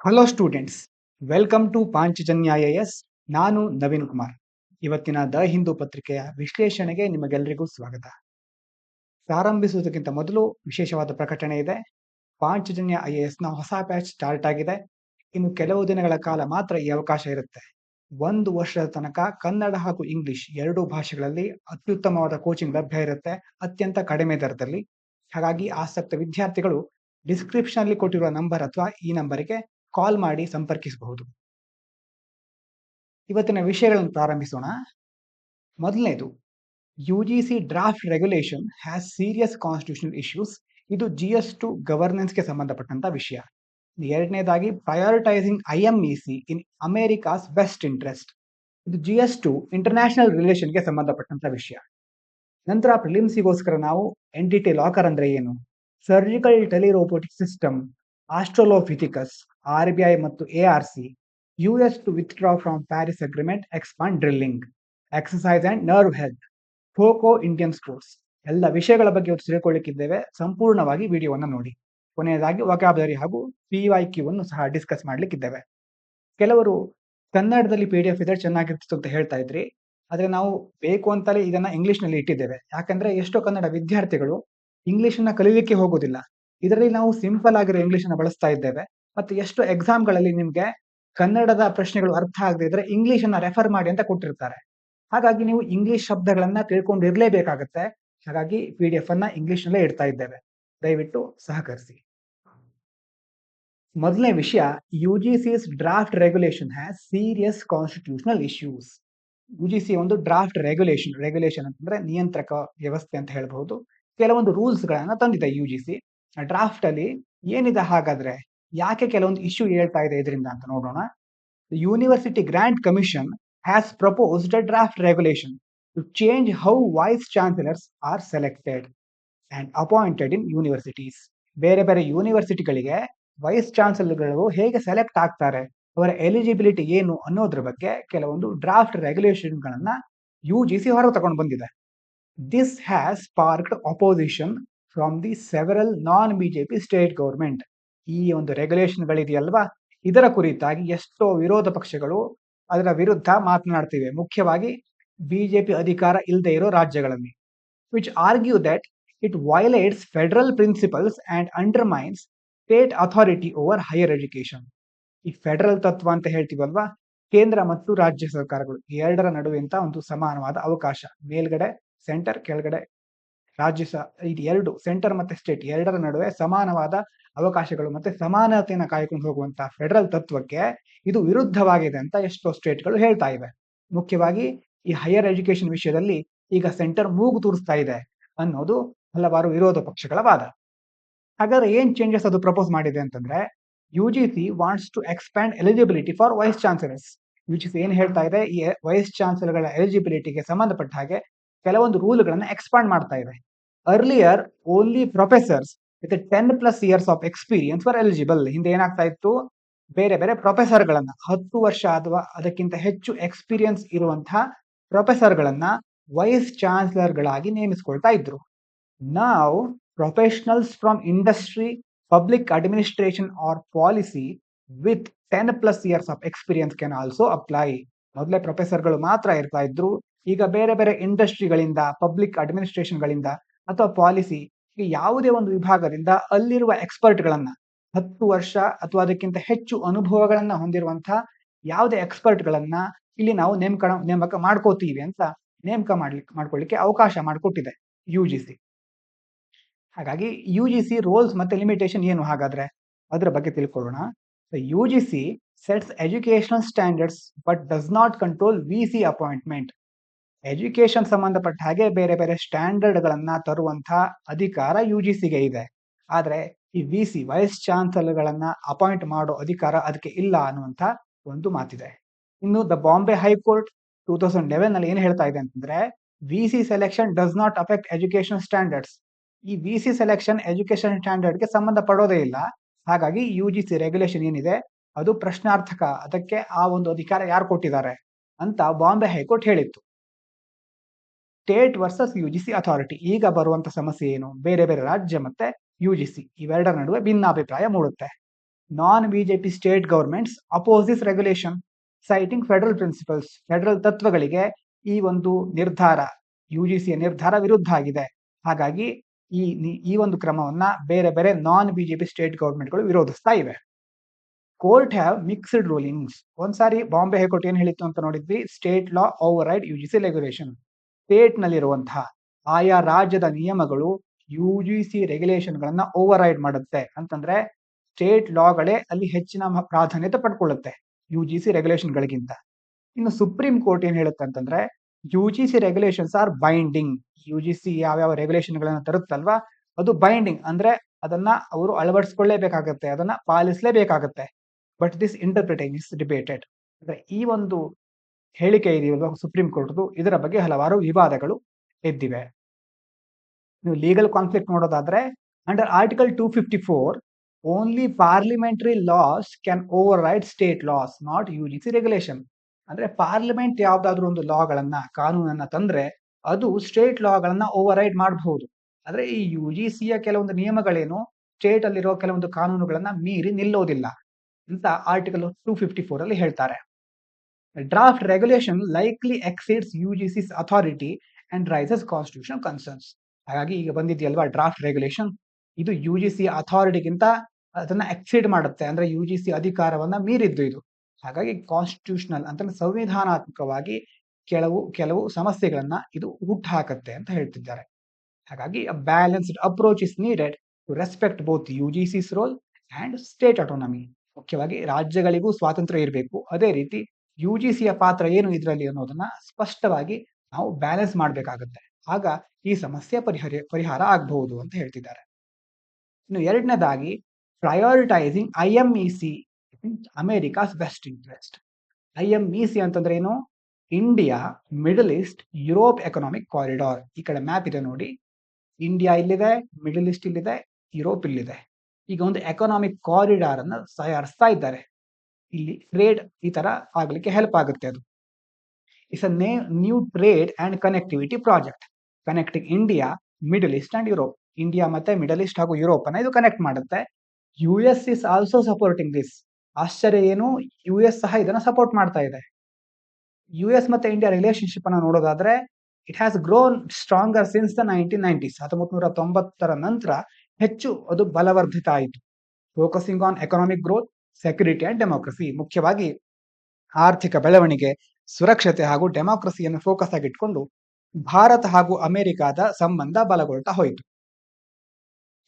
Hello students, welcome to Panchajanya IAS. ನಾನು ನವೀನ್ ಕುಮಾರ್. ಇವತ್ತಿನ the Hindu ಪತ್ರಿಕೆಯ ವಿಶ್ಲೇಷಣೆಗೆ ನಿಮಗೆಲ್ಲರಿಗೂ ಸ್ವಾಗತ. ಪ್ರಾರಂಭಿಸುವುದಕ್ಕಿಂತ ಮೊದಲು ವಿಶೇಷವಾದ ಪ್ರಕಟಣೆ ಇದೆ. ಪಾಂಚಜನ್ಯ ಐಎಎಸ್ನ ಹೊಸ ಬ್ಯಾಚ್ ಸ್ಟಾರ್ಟ್ ಆಗಿದೆ. ಇನ್ನು ಕೆಲವು ದಿನಗಳ ಕಾಲ ಮಾತ್ರ ಈ ಅವಕಾಶ ಇರುತ್ತೆ. 1 ವರ್ಷದ ತನಕ ಕನ್ನಡ ಹಾಗೂ ಇಂಗ್ಲಿಷ್ ಎರಡೂ ಭಾಷೆಗಳಲ್ಲಿ ಅತ್ಯುತ್ತಮವಾದ ಕೋಚಿಂಗ್ ಲಭ್ಯ ಇರುತ್ತೆ, ಅತ್ಯಂತ ಕಡಿಮೆ ದರದಲ್ಲಿ. ಹಾಗಾಗಿ ಆಸಕ್ತ ವಿದ್ಯಾರ್ಥಿಗಳು ಡಿಸ್ಕ್ರಿಪ್ಷನ್ ಅಲ್ಲಿ ಕೊಟ್ಟಿರುವ ನಂಬರ್ ಅಥವಾ ಈ ನಂಬರಿಗೆ ಕಾಲ್ ಮಾಡಿ ಸಂಪರ್ಕಿಸಬಹುದು. ಇವತ್ತಿನ ವಿಷಯಗಳನ್ನು ಪ್ರಾರಂಭಿಸೋಣ. ಮೊದಲನೇದು, UGC draft regulation has serious constitutional issues. ಇದು GS2 ಗವರ್ನೆನ್ಸ್ಗೆ ಸಂಬಂಧಪಟ್ಟಂತ ವಿಷಯ. ಎರಡನೇದಾಗಿ, ಪ್ರಯಾರಿಟೈಸಿಂಗ್ IMEC ಇನ್ ಅಮೆರಿಕಾಸ್ ಬೆಸ್ಟ್ ಇಂಟ್ರೆಸ್ಟ್. ಇದು GS2 ಇಂಟರ್ನ್ಯಾಷನಲ್ ರಿಲೇಷನ್ಗೆ ಸಂಬಂಧಪಟ್ಟಂತ ವಿಷಯ. ನಂತರ ಪ್ರಿಲಿಮ್ಸಿಗೋಸ್ಕರ ನಾವು ಎಂಟಿಟಿ ಲಾಕರ್ ಅಂದ್ರೆ ಏನು, ಸರ್ಜಿಕಲ್ ಟೆಲಿರೋಬೋಟಿಕ್ ಸಿಸ್ಟಮ್, ಆಸ್ಟ್ರೋಲೋಪಿಥಿಕಸ್, RBI ಮತ್ತು ARC, US to withdraw from Paris Agreement, expand drilling, exercise and nerve health, FOCO Indian sports ಎಲ್ಲ ವಿಷಯಗಳ ಬಗ್ಗೆ ಇವತ್ತು ತಿಳ್ಕೊಳ್ಳಿಕ್ಕಿದ್ದೇವೆ. ಸಂಪೂರ್ಣವಾಗಿ ವಿಡಿಯೋವನ್ನು ನೋಡಿ. ಕೊನೆಯದಾಗಿ ವೊಕ್ಯಾಬ್ಯುಲರಿ ಹಾಗೂ PYQ ಅನ್ನು ಸಹ ಡಿಸ್ಕಸ್ ಮಾಡ್ಲಿಕ್ಕಿದ್ದೇವೆ. ಕೆಲವರು ಕನ್ನಡದಲ್ಲಿ PDF ಇದ್ರೆ ಚೆನ್ನಾಗಿರ್ತಿತ್ತು ಅಂತ ಹೇಳ್ತಾ ಇದ್ರಿ. ಆದ್ರೆ ನಾವು ಬೇಕು ಅಂತಲೇ ಇದನ್ನ ಇಂಗ್ಲಿಷ್ ನಲ್ಲಿ ಇಟ್ಟಿದ್ದೇವೆ. ಯಾಕಂದ್ರೆ ಎಷ್ಟೋ ಕನ್ನಡ ವಿದ್ಯಾರ್ಥಿಗಳು ಇಂಗ್ಲಿಷ್ ಅನ್ನ ಕಲೀಲಿಕ್ಕೆ ಹೋಗೋದಿಲ್ಲ. ಇದರಲ್ಲಿ ನಾವು ಸಿಂಪಲ್ ಆಗಿರೋ ಇಂಗ್ಲಿಷ್ ಅನ್ನ ಬಳಸ್ತಾ ಇದ್ದೇವೆ. ಮತ್ತೆ ಎಷ್ಟೋ ಎಕ್ಸಾಮ್ಗಳಲ್ಲಿ ನಿಮ್ಗೆ ಕನ್ನಡದ ಪ್ರಶ್ನೆಗಳು ಅರ್ಥ ಆಗದೆ ಇದ್ರೆ ಇಂಗ್ಲಿಷ್ ಅನ್ನ ರೆಫರ್ ಮಾಡಿ ಅಂತ ಕೊಟ್ಟಿರ್ತಾರೆ. ಹಾಗಾಗಿ ನೀವು ಇಂಗ್ಲಿಷ್ ಶಬ್ದಗಳನ್ನ ತಿಳ್ಕೊಂಡಿರ್ಲೇಬೇಕಾಗತ್ತೆ. ಹಾಗಾಗಿ PDF ಅನ್ನ ಇಂಗ್ಲಿಷ್ ನಲ್ಲೇ ಇಡ್ತಾ ಇದ್ದೇವೆ. ದಯವಿಟ್ಟು ಸಹಕರಿಸಿ. ಮೊದಲನೇ ವಿಷಯ, UGC's draft regulation has serious constitutional issues. UGC ಒಂದು ಡ್ರಾಫ್ಟ್ ರೆಗ್ಯುಲೇಷನ್ ಅಂತಂದ್ರೆ ನಿಯಂತ್ರಕ ವ್ಯವಸ್ಥೆ ಅಂತ ಹೇಳ್ಬಹುದು. ಕೆಲವೊಂದು ರೂಲ್ಸ್ ಗಳನ್ನ ತಂದಿದೆ UGC. ಡ್ರಾಫ್ಟ್ ಅಲ್ಲಿ ಏನಿದೆ ಹಾಗಾದ್ರೆ, ಯಾಕೆ ಕೆಲವೊಂದು ಇಶ್ಯೂ ಹೇಳ್ತಾ ಇದೆ ಇದರಿಂದ ಅಂತ ನೋಡೋಣ. University grant commission has proposed a draft regulation to change how vice chancellors are selected and appointed in universities. ಬೇರೆ ಬೇರೆ ಯೂನಿವರ್ಸಿಟಿಗಳಿಗೆ ವೈಸ್ ಚಾನ್ಸಲರ್ಗಳು ಹೇಗೆ ಸೆಲೆಕ್ಟ್ ಆಗ್ತಾರೆ, ಅವರ ಎಲಿಜಿಬಿಲಿಟಿ ಏನು ಅನ್ನೋದ್ರ ಬಗ್ಗೆ ಕೆಲವೊಂದು ಡ್ರಾಫ್ಟ್ ರೆಗ್ಯುಲೇಷನ್ ಗಳನ್ನ UGC ಹೊರಗೆ ತಗೊಂಡು ಬಂದಿದೆ. This has sparked opposition from the several non BJP state government. ಈ ಒಂದು ರೆಗ್ಯುಲೇಷನ್ ಗಳಿದೆಯಲ್ವಾ, ಇದರ ಕುರಿತಾಗಿ ಎಷ್ಟೋ ವಿರೋಧ ಪಕ್ಷಗಳು ಅದರ ವಿರುದ್ಧ ಮಾತನಾಡ್ತಿವೆ, ಮುಖ್ಯವಾಗಿ BJP ಅಧಿಕಾರ ಇಲ್ಲದೆ ಇರೋ ರಾಜ್ಯಗಳಲ್ಲಿ. Which argue that it violates federal principles and undermines state authority over higher education. ಈ ಫೆಡರಲ್ ತತ್ವ ಅಂತ ಹೇಳ್ತೀವಲ್ವಾ, ಕೇಂದ್ರ ಮತ್ತು ರಾಜ್ಯ ಸರ್ಕಾರಗಳು ಎರಡರ ನಡುವೆ ಅಂತ ಒಂದು ಸಮಾನವಾದ ಅವಕಾಶ, ಮೇಲ್ಗಡೆ ಸೆಂಟರ್, ಕೆಳಗಡೆ ರಾಜ್ಯ, ಇದು ಎರಡು ಸೆಂಟರ್ ಮತ್ತೆ ಸ್ಟೇಟ್ ಎರಡರ ನಡುವೆ ಸಮಾನವಾದ ಅವಕಾಶಗಳು ಮತ್ತೆ ಸಮಾನತೆಯನ್ನು ಕಾಯ್ಕೊಂಡು ಹೋಗುವಂತ ಫೆಡರಲ್ ತತ್ವಕ್ಕೆ ಇದು ವಿರುದ್ಧವಾಗಿದೆ ಅಂತ ಎಷ್ಟೋ ಸ್ಟೇಟ್ಗಳು ಹೇಳ್ತಾ ಇವೆ. ಮುಖ್ಯವಾಗಿ ಈ ಹೈಯರ್ ಎಜುಕೇಶನ್ ವಿಷಯದಲ್ಲಿ ಈಗ ಸೆಂಟರ್ ಮೂಗು ತೂರಿಸ್ತಾ ಇದೆ ಅನ್ನೋದು ಹಲವಾರು ವಿರೋಧ ಪಕ್ಷಗಳ ವಾದ. ಹಾಗಾದ್ರೆ ಏನ್ ಚೇಂಜಸ್ ಅದು ಪ್ರಪೋಸ್ ಮಾಡಿದೆ ಅಂತಂದ್ರೆ, UGC wants to expand eligibility for vice chancellors. UGC ಏನ್ ಹೇಳ್ತಾ ಇದೆ, ಈ ವೈಸ್ ಚಾನ್ಸಲರ್ಗಳ ಎಲಿಜಿಬಿಲಿಟಿಗೆ ಸಂಬಂಧಪಟ್ಟ ಹಾಗೆ ಕೆಲವೊಂದು ರೂಲ್ಗಳನ್ನ ಎಕ್ಸ್ಪಾಂಡ್ ಮಾಡ್ತಾ ಇದೆ. Earlier only professors with 10+ years of experience for eligible. ಹಿಂದೆ ಏನಾಗ್ತಾ ಇತ್ತು, ಬೇರೆ ಬೇರೆ ಪ್ರೊಫೆಸರ್ಗಳನ್ನ 10 ವರ್ಷ ಅಥವಾ ಅದಕ್ಕಿಂತ ಹೆಚ್ಚು ಎಕ್ಸ್ಪೀರಿಯನ್ಸ್ ಇರುವಂತಹ ಪ್ರೊಫೆಸರ್ಗಳನ್ನ ವೈಸ್ ಚಾನ್ಸಲರ್ಗಳಾಗಿ ನೇಮಿಸಿಕೊಳ್ತಾ ಇದ್ರು. ನಾವು professionals from industry, public administration or policy with 10+ years of experience can also apply. ಮೊದಲೇ ಪ್ರೊಫೆಸರ್ಗಳು ಮಾತ್ರ ಇರ್ತಾ ಇದ್ರು. ಈಗ ಬೇರೆ ಬೇರೆ ಇಂಡಸ್ಟ್ರಿಗಳಿಂದ, ಪಬ್ಲಿಕ್ ಅಡ್ಮಿನಿಸ್ಟ್ರೇಷನ್ಗಳಿಂದ ಅಥವಾ ಪಾಲಿಸಿ, ಯಾವುದೇ ಒಂದು ವಿಭಾಗದಿಂದ ಅಲ್ಲಿರುವ ಎಕ್ಸ್ಪರ್ಟ್ಗಳನ್ನ 10 ವರ್ಷ ಅಥವಾ ಅದಕ್ಕಿಂತ ಹೆಚ್ಚು ಅನುಭವಗಳನ್ನ ಹೊಂದಿರುವಂತಹ ಯಾವುದೇ ಎಕ್ಸ್ಪರ್ಟ್ಗಳನ್ನ ಇಲ್ಲಿ ನಾವು ನೇಮಕ ಮಾಡ್ಕೋತೀವಿ ಅಂತ ನೇಮಕ ಮಾಡ್ಕೊಳ್ಳಿಕ್ಕೆ ಅವಕಾಶ ಮಾಡಿಕೊಟ್ಟಿದೆ UGC. ಹಾಗಾಗಿ UGC ರೋಲ್ಸ್ ಮತ್ತೆ ಲಿಮಿಟೇಷನ್ ಏನು ಹಾಗಾದ್ರೆ ಅದರ ಬಗ್ಗೆ ತಿಳ್ಕೊಳ್ಳೋಣ. UGC sets educational standards but does not control VC appointment. Education ಸಂಬಂಧಪಟ್ಟ ಹಾಗೆ ಬೇರೆ ಬೇರೆ ಸ್ಟ್ಯಾಂಡರ್ಡ್ ಗಳನ್ನ ತರುವಂತಹ ಅಧಿಕಾರ UGCಗೆ ಇದೆ. ಆದ್ರೆ ಈ VC ವೈಸ್ ಚಾನ್ಸಲರ್ಗಳನ್ನ ಅಪಾಯಿಂಟ್ ಮಾಡೋ ಅಧಿಕಾರ ಅದಕ್ಕೆ ಇಲ್ಲ ಅನ್ನುವಂತ ಒಂದು ಮಾತಿದೆ. ಇನ್ನು ದ ಬಾಂಬೆ ಹೈಕೋರ್ಟ್ 2011 ನಲ್ಲಿ ಏನ್ ಹೇಳ್ತಾ ಇದೆ ಅಂತಂದ್ರೆ, VC selection does not affect education standards. ಈ VC ಸೆಲೆಕ್ಷನ್ ಎಜುಕೇಶನ್ ಸ್ಟ್ಯಾಂಡರ್ಡ್ಗೆ ಸಂಬಂಧ ಪಡೋದೇ ಇಲ್ಲ. ಹಾಗಾಗಿ UGC ರೆಗ್ಯುಲೇಷನ್ ಏನಿದೆ ಅದು ಪ್ರಶ್ನಾರ್ಥಕ, ಅದಕ್ಕೆ ಆ ಒಂದು ಅಧಿಕಾರ ಯಾರು ಕೊಟ್ಟಿದ್ದಾರೆ ಅಂತ ಬಾಂಬೆ ಹೈಕೋರ್ಟ್ ಹೇಳಿತ್ತು. State versus UGC authority. ಈಗ ಬರುವಂತ ಸಮಸ್ಯೆ ಏನು, ಬೇರೆ ಬೇರೆ ರಾಜ್ಯ ಮತ್ತೆ UGC ಇವೆರಡರ ನಡುವೆ ಭಿನ್ನಾಭಿಪ್ರಾಯ ಮೂಡುತ್ತೆ. Non-BJP state governments oppose this regulation, citing federal principles. Federal ತತ್ವಗಳಿಗೆ ಈ ಒಂದು ನಿರ್ಧಾರ, ಯುಜಿಸಿಯ ನಿರ್ಧಾರ ವಿರುದ್ಧ ಆಗಿದೆ. ಹಾಗಾಗಿ ಈ ಒಂದು ಕ್ರಮವನ್ನ ಬೇರೆ ಬೇರೆ ನಾನ್ ಬಿಜೆಪಿ ಸ್ಟೇಟ್ ಗವರ್ಮೆಂಟ್ಗಳು ವಿರೋಧಿಸ್ತಾ ಇವೆ. Court have mixed rulings. ಒಂದ್ಸಾರಿ ಬಾಂಬೆ ಹೈಕೋರ್ಟ್ ಏನ್ ಹೇಳಿತ್ತು ಅಂತ ನೋಡಿದ್ವಿ, state law override UGC regulation. State ನಲ್ಲಿರುವಂತಹ ಆಯಾ ರಾಜ್ಯದ ನಿಯಮಗಳು ಯುಜಿಸಿ ರೆಗ್ಯುಲೇಷನ್ ಗಳನ್ನ ಓವರ್ ರೈಡ್ ಮಾಡುತ್ತೆ. ಅಂತಂದ್ರೆ ಸ್ಟೇಟ್ ಲಾಗಳೇ ಅಲ್ಲಿ ಹೆಚ್ಚಿನ ಪ್ರಾಧಾನ್ಯತೆ ಪಡ್ಕೊಳ್ಳುತ್ತೆ ಯುಜಿಸಿ ರೆಗ್ಯುಲೇಷನ್ ಗಳಿಗಿಂತ. ಇನ್ನು ಸುಪ್ರೀಂ ಕೋರ್ಟ್ ಏನ್ ಹೇಳುತ್ತೆ ಅಂತಂದ್ರೆ UGC regulations are binding. UGC ಯಾವ್ಯಾವ ರೆಗ್ಯುಲೇಷನ್ ಗಳನ್ನ ತರುತ್ತಲ್ವಾ ಅದು ಬೈಂಡಿಂಗ್, ಅಂದ್ರೆ ಅದನ್ನ ಅವರು ಅಳವಡಿಸ್ಕೊಳ್ಳೇಬೇಕಾಗತ್ತೆ, ಅದನ್ನ ಪಾಲಿಸಲೇಬೇಕಾಗತ್ತೆ. But this interpretation is debated. ಅಂದ್ರೆ ಈ ಒಂದು ಹೇಳಿಕೆ ಇದೆಯಲ್ವಾ ಸುಪ್ರೀಂ ಕೋರ್ಟ್ದು, ಇದರ ಬಗ್ಗೆ ಹಲವಾರು ವಿವಾದಗಳು ಎದ್ದಿವೆ. ನೀವು ಲೀಗಲ್ ಕಾನ್ಫ್ಲಿಕ್ಟ್ ನೋಡೋದಾದ್ರೆ under article 254 only parliamentary laws can override state laws, not UGC regulation. ಅಂದ್ರೆ ಪಾರ್ಲಿಮೆಂಟ್ ಯಾವ್ದಾದ್ರು ಒಂದು ಲಾಗಳನ್ನ, ಕಾನೂನನ್ನ ತಂದ್ರೆ ಅದು ಸ್ಟೇಟ್ ಲಾಗಳನ್ನ ಓವರ್ ರೈಡ್ ಮಾಡಬಹುದು. ಆದ್ರೆ ಈ ಯುಜಿಸಿಯ ಕೆಲವೊಂದು ನಿಯಮಗಳೇನು ಸ್ಟೇಟ್ ಅಲ್ಲಿರೋ ಕೆಲವೊಂದು ಕಾನೂನುಗಳನ್ನ ಮೀರಿ ನಿಲ್ಲೋದಿಲ್ಲ ಅಂತ ಆರ್ಟಿಕಲ್ 254 ಅಲ್ಲಿ ಹೇಳ್ತಾರೆ. Draft regulation likely exceeds UGC's authority and raises constitutional concerns. ಹಾಗಾಗಿ ಈಗ ಬಂದಿದೆಯಲ್ವಾ ಡ್ರಾಫ್ಟ್ ರೆಗ್ಯುಲೇಷನ್, ಇದು ಯುಜಿಸಿ ಅಥಾರಿಟಿಗಿಂತ ಅದನ್ನ ಎಕ್ಸೀಡ್ ಮಾಡುತ್ತೆ, ಅಂದ್ರೆ ಯುಜಿಸಿ ಅಧಿಕಾರವನ್ನ ಮೀರಿದ್ದು ಇದು. ಹಾಗಾಗಿ ಕಾನ್ಸ್ಟಿಟ್ಯೂಷನಲ್ ಅಂತ ಸಂವಿಧಾನಾತ್ಮಕವಾಗಿ ಕೆಲವು ಸಮಸ್ಯೆಗಳನ್ನ ಇದು ಹುಟ್ಟುಹಾಕತ್ತೆ ಅಂತ ಹೇಳ್ತಿದ್ದಾರೆ. ಹಾಗಾಗಿ balanced approach is needed to respect both UGC's role and state autonomy. ಮುಖ್ಯವಾಗಿ ರಾಜ್ಯಗಳಿಗೂ ಸ್ವಾತಂತ್ರ್ಯ ಇರಬೇಕು, ಅದೇ ರೀತಿ ಯುಜಿಸಿಯ ಪಾತ್ರ ಏನು ಇದರಲ್ಲಿ ಅನ್ನೋದನ್ನ ಸ್ಪಷ್ಟವಾಗಿ ನಾವು ಬ್ಯಾಲೆನ್ಸ್ ಮಾಡಬೇಕಾಗುತ್ತೆ. ಆಗ ಈ ಸಮಸ್ಯೆ ಪರಿಹಾರ ಆಗಬಹುದು ಅಂತ ಹೇಳ್ತಿದ್ದಾರೆ. ಇನ್ನು ಎರಡನೇದಾಗಿ ಪ್ರಯಾರಿಟೈಸಿಂಗ್ IMEC America's best interest. IMEC ಅಂತಂದ್ರೆ ಏನು? India Middle East Europe economic corridor. ಈ ಕಡೆ ಮ್ಯಾಪ್ ಇದೆ ನೋಡಿ, ಇಂಡಿಯಾ ಇಲ್ಲಿದೆ, ಮಿಡಲ್ ಈಸ್ಟ್ ಇಲ್ಲಿದೆ, ಯುರೋಪ್ ಇಲ್ಲಿದೆ. ಈಗ ಒಂದು ಎಕನಾಮಿಕ್ ಕಾರಿಡಾರ್ ಅನ್ನ ತಯಾರಿಸ್ತಾ ಇದ್ದಾರೆ. ಇಲ್ಲಿ ಟ್ರೇಡ್ ಈ ತರ ಆಗ್ಲಿಕ್ಕೆ ಹೆಲ್ಪ್ ಆಗುತ್ತೆ. ಅದು it's a new trade and connectivity project connecting India, Middle East and Europe. India ಮತ್ತೆ ಮಿಡಲ್ ಈಸ್ಟ್ ಹಾಗೂ ಯುರೋಪ್ ಅನ್ನ ಇದು ಕನೆಕ್ಟ್ ಮಾಡುತ್ತೆ. US is also supporting this. ಆಶ್ಚರ್ಯ ಏನು, ಯುಎಸ್ ಸಹ ಇದನ್ನ ಸಪೋರ್ಟ್ ಮಾಡ್ತಾ ಇದೆ. ಯುಎಸ್ ಮತ್ತೆ ಇಂಡಿಯಾ ರಿಲೇಶನ್ಶಿಪ್ ಅನ್ನ ನೋಡೋದಾದ್ರೆ it has grown stronger since the 1990s. 1990ರ ನಂತರ ಹೆಚ್ಚು ಅದು ಬಲವರ್ಧಿತ ಆಯಿತು. Focusing on economic growth, security and democracy. ಮುಖ್ಯವಾಗಿ ಆರ್ಥಿಕ ಬೆಳವಣಿಗೆ, ಸುರಕ್ಷತೆ ಹಾಗೂ ಡೆಮೋಕ್ರಸಿಯನ್ನು ಫೋಕಸ್ ಆಗಿಟ್ಕೊಂಡು ಭಾರತ ಹಾಗೂ ಅಮೆರಿಕಾದ ಸಂಬಂಧ ಬಲಗೊಳ್ತಾ ಹೋಯಿತು.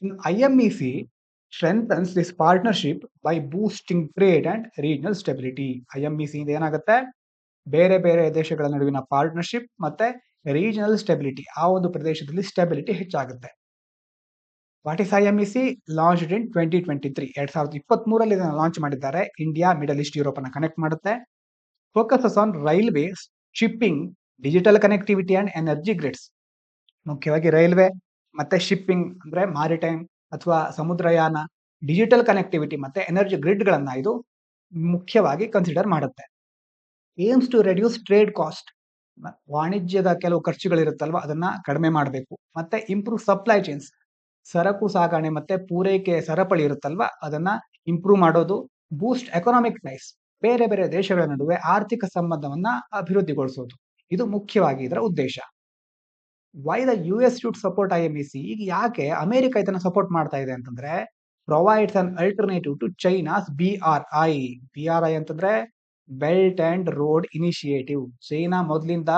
ಇನ್ನು IMEC strengthens this partnership by boosting trade and regional stability. IMEC ಇಂದ ಏನಾಗುತ್ತೆ, ಬೇರೆ ಬೇರೆ ದೇಶಗಳ ನಡುವಿನ ಪಾರ್ಟ್ನರ್ಶಿಪ್ ಮತ್ತೆ ರೀಜನಲ್ ಸ್ಟೆಬಿಲಿಟಿ, ಆ ಒಂದು ಪ್ರದೇಶದಲ್ಲಿ ಸ್ಟೆಬಿಲಿಟಿ ಹೆಚ್ಚಾಗುತ್ತೆ. What is IMEC? Launched in 2023. 2023 ಇದನ್ನು ಲಾಂಚ್ ಮಾಡಿದ್ದಾರೆ. ಇಂಡಿಯಾ, ಮಿಡಲ್ ಈಸ್ಟ್, ಯುರೋಪ್ ಅನ್ನ ಕನೆಕ್ಟ್ ಮಾಡುತ್ತೆ. Focuses on railways, shipping, digital connectivity and energy grids. ಮುಖ್ಯವಾಗಿ ರೈಲ್ವೆ ಮತ್ತೆ ಶಿಪ್ಪಿಂಗ್ ಅಂದ್ರೆ ಮಾರಿಟೈಮ್ ಅಥವಾ ಸಮುದ್ರಯಾನ, ಡಿಜಿಟಲ್ ಕನೆಕ್ಟಿವಿಟಿ ಮತ್ತೆ ಎನರ್ಜಿ ಗ್ರಿಡ್ ಗಳನ್ನ ಇದು ಮುಖ್ಯವಾಗಿ ಕನ್ಸಿಡರ್ ಮಾಡುತ್ತೆ. Aims to reduce trade cost. ವಾಣಿಜ್ಯದ ಕೆಲವು ಖರ್ಚುಗಳಿರುತ್ತಲ್ವಾ ಅದನ್ನ ಕಡಿಮೆ ಮಾಡಬೇಕು. ಮತ್ತೆ ಇಂಪ್ರೂವ್ ಸಪ್ಲೈ ಚೈನ್ಸ್, ಸರಕು ಸಾಗಣೆ ಮತ್ತೆ ಪೂರೈಕೆ ಸರಪಳಿ ಇರುತ್ತಲ್ವಾ ಅದನ್ನ ಇಂಪ್ರೂವ್ ಮಾಡೋದು. ಬೂಸ್ಟ್ ಎಕನಾಮಿಕ್ ಟೈಸ್, ಬೇರೆ ಬೇರೆ ದೇಶಗಳ ನಡುವೆ ಆರ್ಥಿಕ ಸಂಬಂಧವನ್ನ ಅಭಿವೃದ್ಧಿಗೊಳಿಸೋದು. ಇದು ಮುಖ್ಯವಾಗಿ ಇದರ ಉದ್ದೇಶ. Why the US should support IMEC? ಈಗ ಯಾಕೆ ಅಮೆರಿಕ ಇದನ್ನ ಸಪೋರ್ಟ್ ಮಾಡ್ತಾ ಇದೆ ಅಂತಂದ್ರೆ provides an alternative to China's BRI. BRI ಅಂತಂದ್ರೆ belt and road initiative. China ಮೊದಲಿಂದ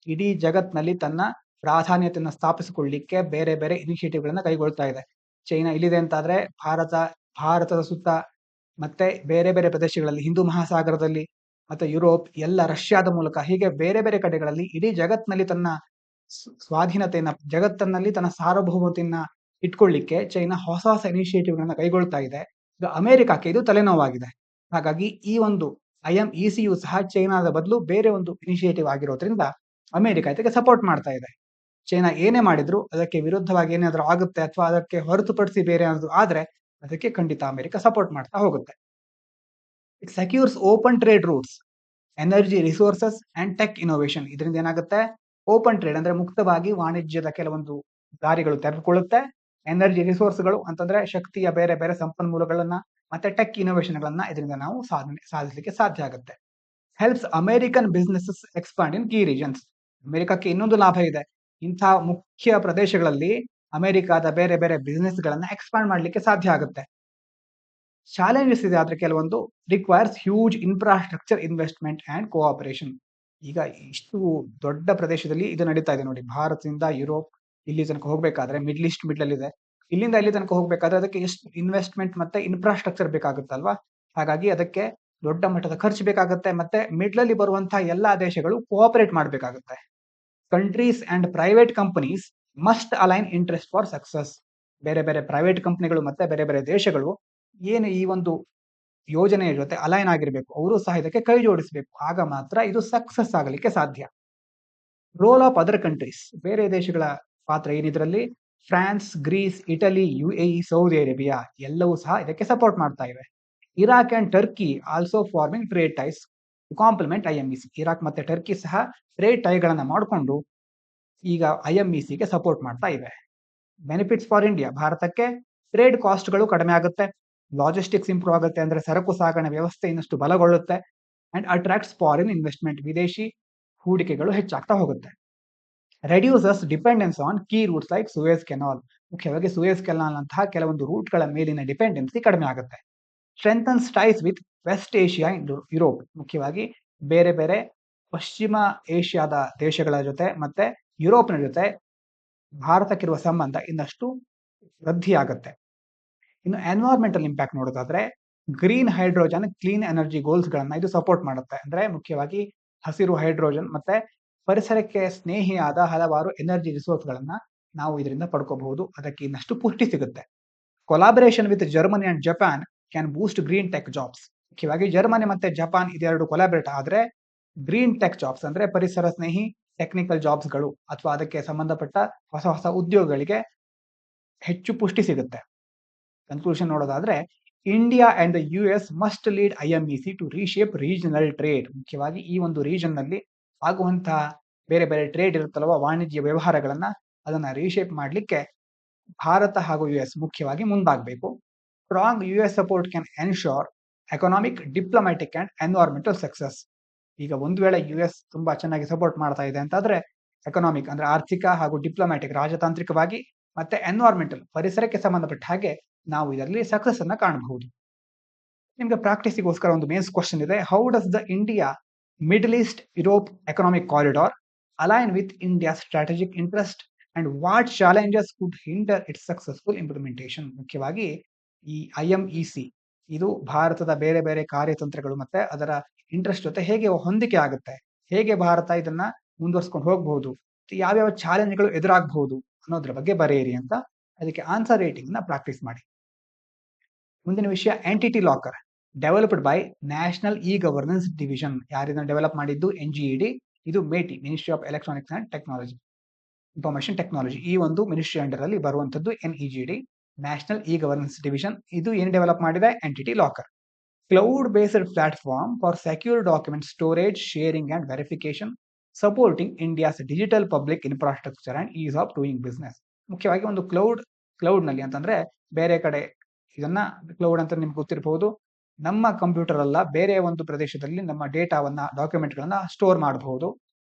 ಇಡೀ ಜಗತ್ನಲ್ಲಿ ತನ್ನ ಪ್ರಾಧಾನ್ಯತೆಯನ್ನು ಸ್ಥಾಪಿಸಿಕೊಳ್ಳಲಿಕ್ಕೆ ಬೇರೆ ಬೇರೆ ಇನಿಷಿಯೇಟಿವ್ ಗಳನ್ನ ಕೈಗೊಳ್ತಾ ಇದೆ. ಚೈನಾ ಇಲ್ಲಿದೆ ಅಂತಾದ್ರೆ ಭಾರತದ ಸುತ್ತ ಮತ್ತೆ ಬೇರೆ ಬೇರೆ ಪ್ರದೇಶಗಳಲ್ಲಿ, ಹಿಂದೂ ಮಹಾಸಾಗರದಲ್ಲಿ ಮತ್ತೆ ಯುರೋಪ್, ಎಲ್ಲ ರಷ್ಯಾದ ಮೂಲಕ, ಹೀಗೆ ಬೇರೆ ಬೇರೆ ಕಡೆಗಳಲ್ಲಿ ಇಡೀ ಜಗತ್ನಲ್ಲಿ ತನ್ನ ಸ್ವಾಧೀನತೆಯನ್ನ, ಜಗತ್ತಿನಲ್ಲಿ ತನ್ನ ಸಾರ್ವಭೌಮತೆಯನ್ನ ಇಟ್ಕೊಳ್ಳಿಕ್ಕೆ ಚೈನಾ ಹೊಸ ಹೊಸ ಇನಿಷಿಯೇಟಿವ್ ಗಳನ್ನ ಕೈಗೊಳ್ತಾ ಇದೆ. ಇದು ಅಮೆರಿಕಕ್ಕೆ ಇದು ತಲೆನೋವಾಗಿದೆ. ಹಾಗಾಗಿ ಈ ಒಂದು ಐಎಂಇಸಿಯು ಸಹ ಚೈನಾದ ಬದಲು ಬೇರೆ ಒಂದು ಇನಿಷಿಯೇಟಿವ್ ಆಗಿರೋದ್ರಿಂದ ಅಮೆರಿಕ ಇದಕ್ಕೆ ಸಪೋರ್ಟ್ ಮಾಡ್ತಾ ಇದೆ. ಚೈನಾ ಏನೇ ಮಾಡಿದ್ರು ಅದಕ್ಕೆ ವಿರುದ್ಧವಾಗಿ ಏನಾದ್ರೂ ಆಗುತ್ತೆ ಅಥವಾ ಅದಕ್ಕೆ ಹೊರತುಪಡಿಸಿ ಬೇರೆ ಏನಾದ್ರು ಆದ್ರೆ ಅದಕ್ಕೆ ಖಂಡಿತ ಅಮೆರಿಕ ಸಪೋರ್ಟ್ ಮಾಡ್ತಾ ಹೋಗುತ್ತೆ. It secures open trade routes, energy resources and tech innovation. ಇದರಿಂದ ಏನಾಗುತ್ತೆ, ಓಪನ್ ಟ್ರೇಡ್ ಅಂದ್ರೆ ಮುಕ್ತವಾಗಿ ವಾಣಿಜ್ಯದ ಕೆಲವೊಂದು ದಾರಿಗಳು ತೆರೆದುಕೊಳ್ಳುತ್ತೆ. ಎನರ್ಜಿ ರಿಸೋರ್ಸ್ಗಳು ಅಂತಂದ್ರೆ ಶಕ್ತಿಯ ಬೇರೆ ಬೇರೆ ಸಂಪನ್ಮೂಲಗಳನ್ನ ಮತ್ತೆ ಟೆಕ್ ಇನೋವೇಷನ್ಗಳನ್ನ ಇದರಿಂದ ನಾವು ಸಾಧಿಸಲಿಕ್ಕೆ ಸಾಧ್ಯ ಆಗುತ್ತೆ. ಹೆಲ್ಪ್ಸ್ ಅಮೆರಿಕನ್ ಬಿಸ್ನೆಸಸ್ ಎಕ್ಸ್ಪಾಂಡ್ ಇನ್ ಕೀ ರೀಜನ್ಸ್. ಅಮೆರಿಕಕ್ಕೆ ಇನ್ನೊಂದು ಲಾಭ ಇದೆ. ಇಂತಹ ಮುಖ್ಯ ಪ್ರದೇಶಗಳಲ್ಲಿ ಅಮೆರಿಕಾದ ಬೇರೆ ಬೇರೆ ಬಿಸ್ನೆಸ್ ಗಳನ್ನ ಎಕ್ಸ್ಪಾಂಡ್ ಮಾಡ್ಲಿಕ್ಕೆ ಸಾಧ್ಯ ಆಗುತ್ತೆ. ಚಾಲೆಂಜಸ್ ಇದೆ ಆದ್ರೆ ಕೆಲವೊಂದು. Requires huge infrastructure investment and cooperation. ಈಗ ಇಷ್ಟು ದೊಡ್ಡ ಪ್ರದೇಶದಲ್ಲಿ ಇದು ನಡೀತಾ ಇದೆ ನೋಡಿ. ಭಾರತದಿಂದ ಯುರೋಪ್ ಇಲ್ಲಿ ತನಕ ಹೋಗ್ಬೇಕಾದ್ರೆ ಮಿಡ್ಲ್ ಈಸ್ಟ್ ಮಿಡ್ಲ್ ಅಲ್ಲಿ ಇದೆ. ಇಲ್ಲಿಂದ ಇಲ್ಲಿ ತನಕ ಹೋಗ್ಬೇಕಾದ್ರೆ ಅದಕ್ಕೆ ಎಷ್ಟು ಇನ್ವೆಸ್ಟ್ಮೆಂಟ್ ಮತ್ತೆ ಇನ್ಫ್ರಾಸ್ಟ್ರಕ್ಚರ್ ಬೇಕಾಗುತ್ತಲ್ವಾ. ಹಾಗಾಗಿ ಅದಕ್ಕೆ ದೊಡ್ಡ ಮಟ್ಟದ ಖರ್ಚು ಬೇಕಾಗುತ್ತೆ. ಮತ್ತೆ ಮಿಡ್ಲ್ ಅಲ್ಲಿ ಬರುವಂತಹ ಎಲ್ಲಾ ದೇಶಗಳು ಕೋಆಪರೇಟ್ ಮಾಡಬೇಕಾಗುತ್ತೆ. Countries and private companies must align interest for success. ಬೇರೆ ಬೇರೆ ಪ್ರೈವೇಟ್ ಕಂಪನಿಗಳು ಮತ್ತೆ ಬೇರೆ ಬೇರೆ ದೇಶಗಳು ಏನು ಈ ಒಂದು ಯೋಜನೆಯ ಜೊತೆ ಅಲೈನ್ ಆಗಿರ್ಬೇಕು. ಅವರು ಸಹ ಇದಕ್ಕೆ ಕೈ ಜೋಡಿಸಬೇಕು. ಆಗ ಮಾತ್ರ ಇದು ಸಕ್ಸಸ್ ಆಗಲಿಕ್ಕೆ ಸಾಧ್ಯ. Role of other countries. ಬೇರೆ ದೇಶಗಳ ಪಾತ್ರ ಏನಿದ್ರಲ್ಲಿ? France, Greece, Italy, UAE, Saudi Arabia ಎಲ್ಲವೂ ಸಹ ಇದಕ್ಕೆ ಸಪೋರ್ಟ್ ಮಾಡ್ತಾ ಇವೆ. Iraq and Turkey also forming trade ties to complement IMEC. Iraq ಮತ್ತೆ ಟರ್ಕಿ ಸಹ ಟ್ರೇಡ್ ಟೈಗಳನ್ನ ಮಾಡಿಕೊಂಡು ಈಗ IMEC ಗೆ ಸಪೋರ್ಟ್ ಮಾಡ್ತಾ ಇವೆ. Benefits for India. ಭಾರತಕ್ಕೆ ಟ್ರೇಡ್ ಕಾಸ್ಟ್ಗಳು ಕಡಿಮೆ ಆಗುತ್ತೆ. ಲಾಜಿಸ್ಟಿಕ್ಸ್ ಇಂಪ್ರೂವ್ ಆಗುತ್ತೆ. ಅಂದ್ರೆ ಸರಕು ಸಾಗಣೆ ವ್ಯವಸ್ಥೆ ಇನ್ನಷ್ಟು ಬಲಗೊಳ್ಳುತ್ತೆ. And attracts foreign investment. ವಿದೇಶಿ ಹೂಡಿಕೆಗಳು ಹೆಚ್ಚಾಗ್ತಾ ಹೋಗುತ್ತೆ. Reduces dependence on key routes like Suez canal. ಮುಖ್ಯವಾಗಿ ಸುಯೆಜ್ ಕೆನಾಲ್ ನಂತಹ ಕೆಲವೊಂದು ರೂಟ್ಗಳ ಮೇಲಿನ ಡಿಪೆಂಡೆನ್ಸಿ ಕಡಿಮೆ ಆಗುತ್ತೆ. Strengthens ties with West Asia and Europe. ಮುಖ್ಯವಾಗಿ ಬೇರೆ ಬೇರೆ ಪಶ್ಚಿಮ ಏಷ್ಯಾದ ದೇಶಗಳ ಜೊತೆ ಮತ್ತೆ ಯುರೋಪ್ನ ಜೊತೆ ಭಾರತಕ್ಕಿರುವ ಸಂಬಂಧ ಇನ್ನಷ್ಟು ವೃದ್ಧಿಯಾಗುತ್ತೆ. ಇನ್ನು ಎನ್ವೈರ್ಮೆಂಟಲ್ ಇಂಪ್ಯಾಕ್ಟ್ ನೋಡೋದಾದ್ರೆ green hydrogen clean energy goals ಗಳನ್ನ ಇದು ಸಪೋರ್ಟ್ ಮಾಡುತ್ತೆ. ಅಂದ್ರೆ ಮುಖ್ಯವಾಗಿ ಹಸಿರು ಹೈಡ್ರೋಜನ್ ಮತ್ತೆ ಪರಿಸರಕ್ಕೆ ಸ್ನೇಹಿಯಾದ ಹಲವಾರು ಎನರ್ಜಿ ರಿಸೋರ್ಸ್ ಗಳನ್ನ ನಾವು ಇದರಿಂದ ಪಡ್ಕೋಬಹುದು. ಅದಕ್ಕೆ ಇನ್ನಷ್ಟು ಪುಷ್ಟಿ ಸಿಗುತ್ತೆ. Collaboration with Germany and Japan can Boost green tech jobs. ಮುಖ್ಯವಾಗಿ ಜರ್ಮನಿ ಮತ್ತೆ ಜಪಾನ್ ಇದೆರಡು ಕೊಲಾಬರೇಟ್ ಆದ್ರೆ ಗ್ರೀನ್ ಟೆಕ್ ಜಾಬ್ಸ್ ಅಂದ್ರೆ ಪರಿಸರ ಸ್ನೇಹಿ ಟೆಕ್ನಿಕಲ್ ಜಾಬ್ಸ್ ಗಳು ಅಥವಾ ಅದಕ್ಕೆ ಸಂಬಂಧಪಟ್ಟ ಹೊಸ ಹೊಸ ಉದ್ಯೋಗಗಳಿಗೆ ಹೆಚ್ಚು ಪುಷ್ಟಿ ಸಿಗುತ್ತೆ. ಕನ್ಕ್ಲೂಷನ್ ನೋಡೋದಾದ್ರೆ India and the US must lead IMEC to reshape regional trade. ಮುಖ್ಯವಾಗಿ ಈ ಒಂದು ರೀಜನ್ ನಲ್ಲಿ ಆಗುವಂತಹ ಬೇರೆ ಬೇರೆ ಟ್ರೇಡ್ ಇರುತ್ತಲ್ವ, ವಾಣಿಜ್ಯ ವ್ಯವಹಾರಗಳನ್ನ ಅದನ್ನ ರೀಶೇಪ್ ಮಾಡಲಿಕ್ಕೆ ಭಾರತ ಹಾಗೂ US ಮುಖ್ಯವಾಗಿ ಮುಂದಾಗಬೇಕು. Strong US support can ensure economic, diplomatic and environmental success. ಈಗ ಒಂದು ವೇಳೆ US ತುಂಬಾ ಚೆನ್ನಾಗಿ ಸಪೋರ್ಟ್ ಮಾಡ್ತಾ ಇದೆ ಅಂತಾದ್ರೆ ಎಕನಾಮಿಕ್ ಅಂದ್ರೆ ಆರ್ಥಿಕ ಹಾಗೂ ಡಿಪ್ಲೊಮ್ಯಾಟಿಕ್ ರಾಜತಾಂತ್ರಿಕವಾಗಿ ಮತ್ತೆ ಎನ್ವೈರ್ಮೆಂಟಲ್ ಪರಿಸರಕ್ಕೆ ಸಂಬಂಧಪಟ್ಟ ಹಾಗೆ ನಾವು ಇದರಲ್ಲಿ ಸಕ್ಸಸ್ ಅನ್ನ ಕಾಣಬಹುದು. ನಿಮ್ಗೆ ಪ್ರಾಕ್ಟೀಸಿಗೋಸ್ಕರ ಒಂದು ಮೇನ್ಸ್ ಕ್ವಶನ್ ಇದೆ. How does the India Middle East Europe economic corridor align with India strategic interest and what challenges could hinder it's successful implementation. ಮುಖ್ಯವಾಗಿ ಈ IMEC ಇದು ಭಾರತದ ಬೇರೆ ಬೇರೆ ಕಾರ್ಯತಂತ್ರಗಳು ಮತ್ತೆ ಅದರ ಇಂಟ್ರೆಸ್ಟ್ ಜೊತೆ ಹೇಗೆ ಹೊಂದಿಕೆ ಆಗುತ್ತೆ, ಹೇಗೆ ಭಾರತ ಇದನ್ನ ಮುಂದುವರ್ಸ್ಕೊಂಡು ಹೋಗಬಹುದು, ಯಾವ್ಯಾವ ಚಾಲೆಂಜ್ಗಳು ಎದುರಾಗಬಹುದು ಅನ್ನೋದ್ರ ಬಗ್ಗೆ ಬರೆಯಿರಿ ಅಂತ. ಅದಕ್ಕೆ ಆನ್ಸರ್ ರೈಟಿಂಗ್ ನ ಪ್ರಾಕ್ಟೀಸ್ ಮಾಡಿ. ಮುಂದಿನ ವಿಷಯ entity locker developed by national e governance division. ಯಾರಿಂದ ಡೆವಲಪ್ ಮಾಡಿದ್ದು? NGED. ಇದು MeitY ministry of electronics and technology, information technology. ಈ ಒಂದು ಮಿನಿಸ್ಟ್ರಿ ಅಂಡರ್ ಅಲ್ಲಿ ಬರುವಂತದ್ದು NEGD, national e governance division. ಇದು ಏನು ಡೆವಲಪ್ ಮಾಡಿದೆ? Entity locker. Cloud based platform for secure document storage, sharing and verification, supporting India's digital public infrastructure and ease of doing business. ಮುಖ್ಯವಾಗಿ ಒಂದು cloud ನಲ್ಲಿ ಅಂತಂದ್ರೆ ಬೇರೆ ಕಡೆ ಇದನ್ನ ಕ್ಲೌಡ್ ಅಂತ ನಿಮ್ಗೆ ಗೊತ್ತಿರಬಹುದು. ನಮ್ಮ ಕಂಪ್ಯೂಟರ್ ಅಲ್ಲ, ಬೇರೆ ಒಂದು ಪ್ರದೇಶದಲ್ಲಿ ನಮ್ಮ ಡೇಟಾವನ್ನ ಡಾಕ್ಯುಮೆಂಟ್ ಗಳನ್ನ ಸ್ಟೋರ್ ಮಾಡಬಹುದು.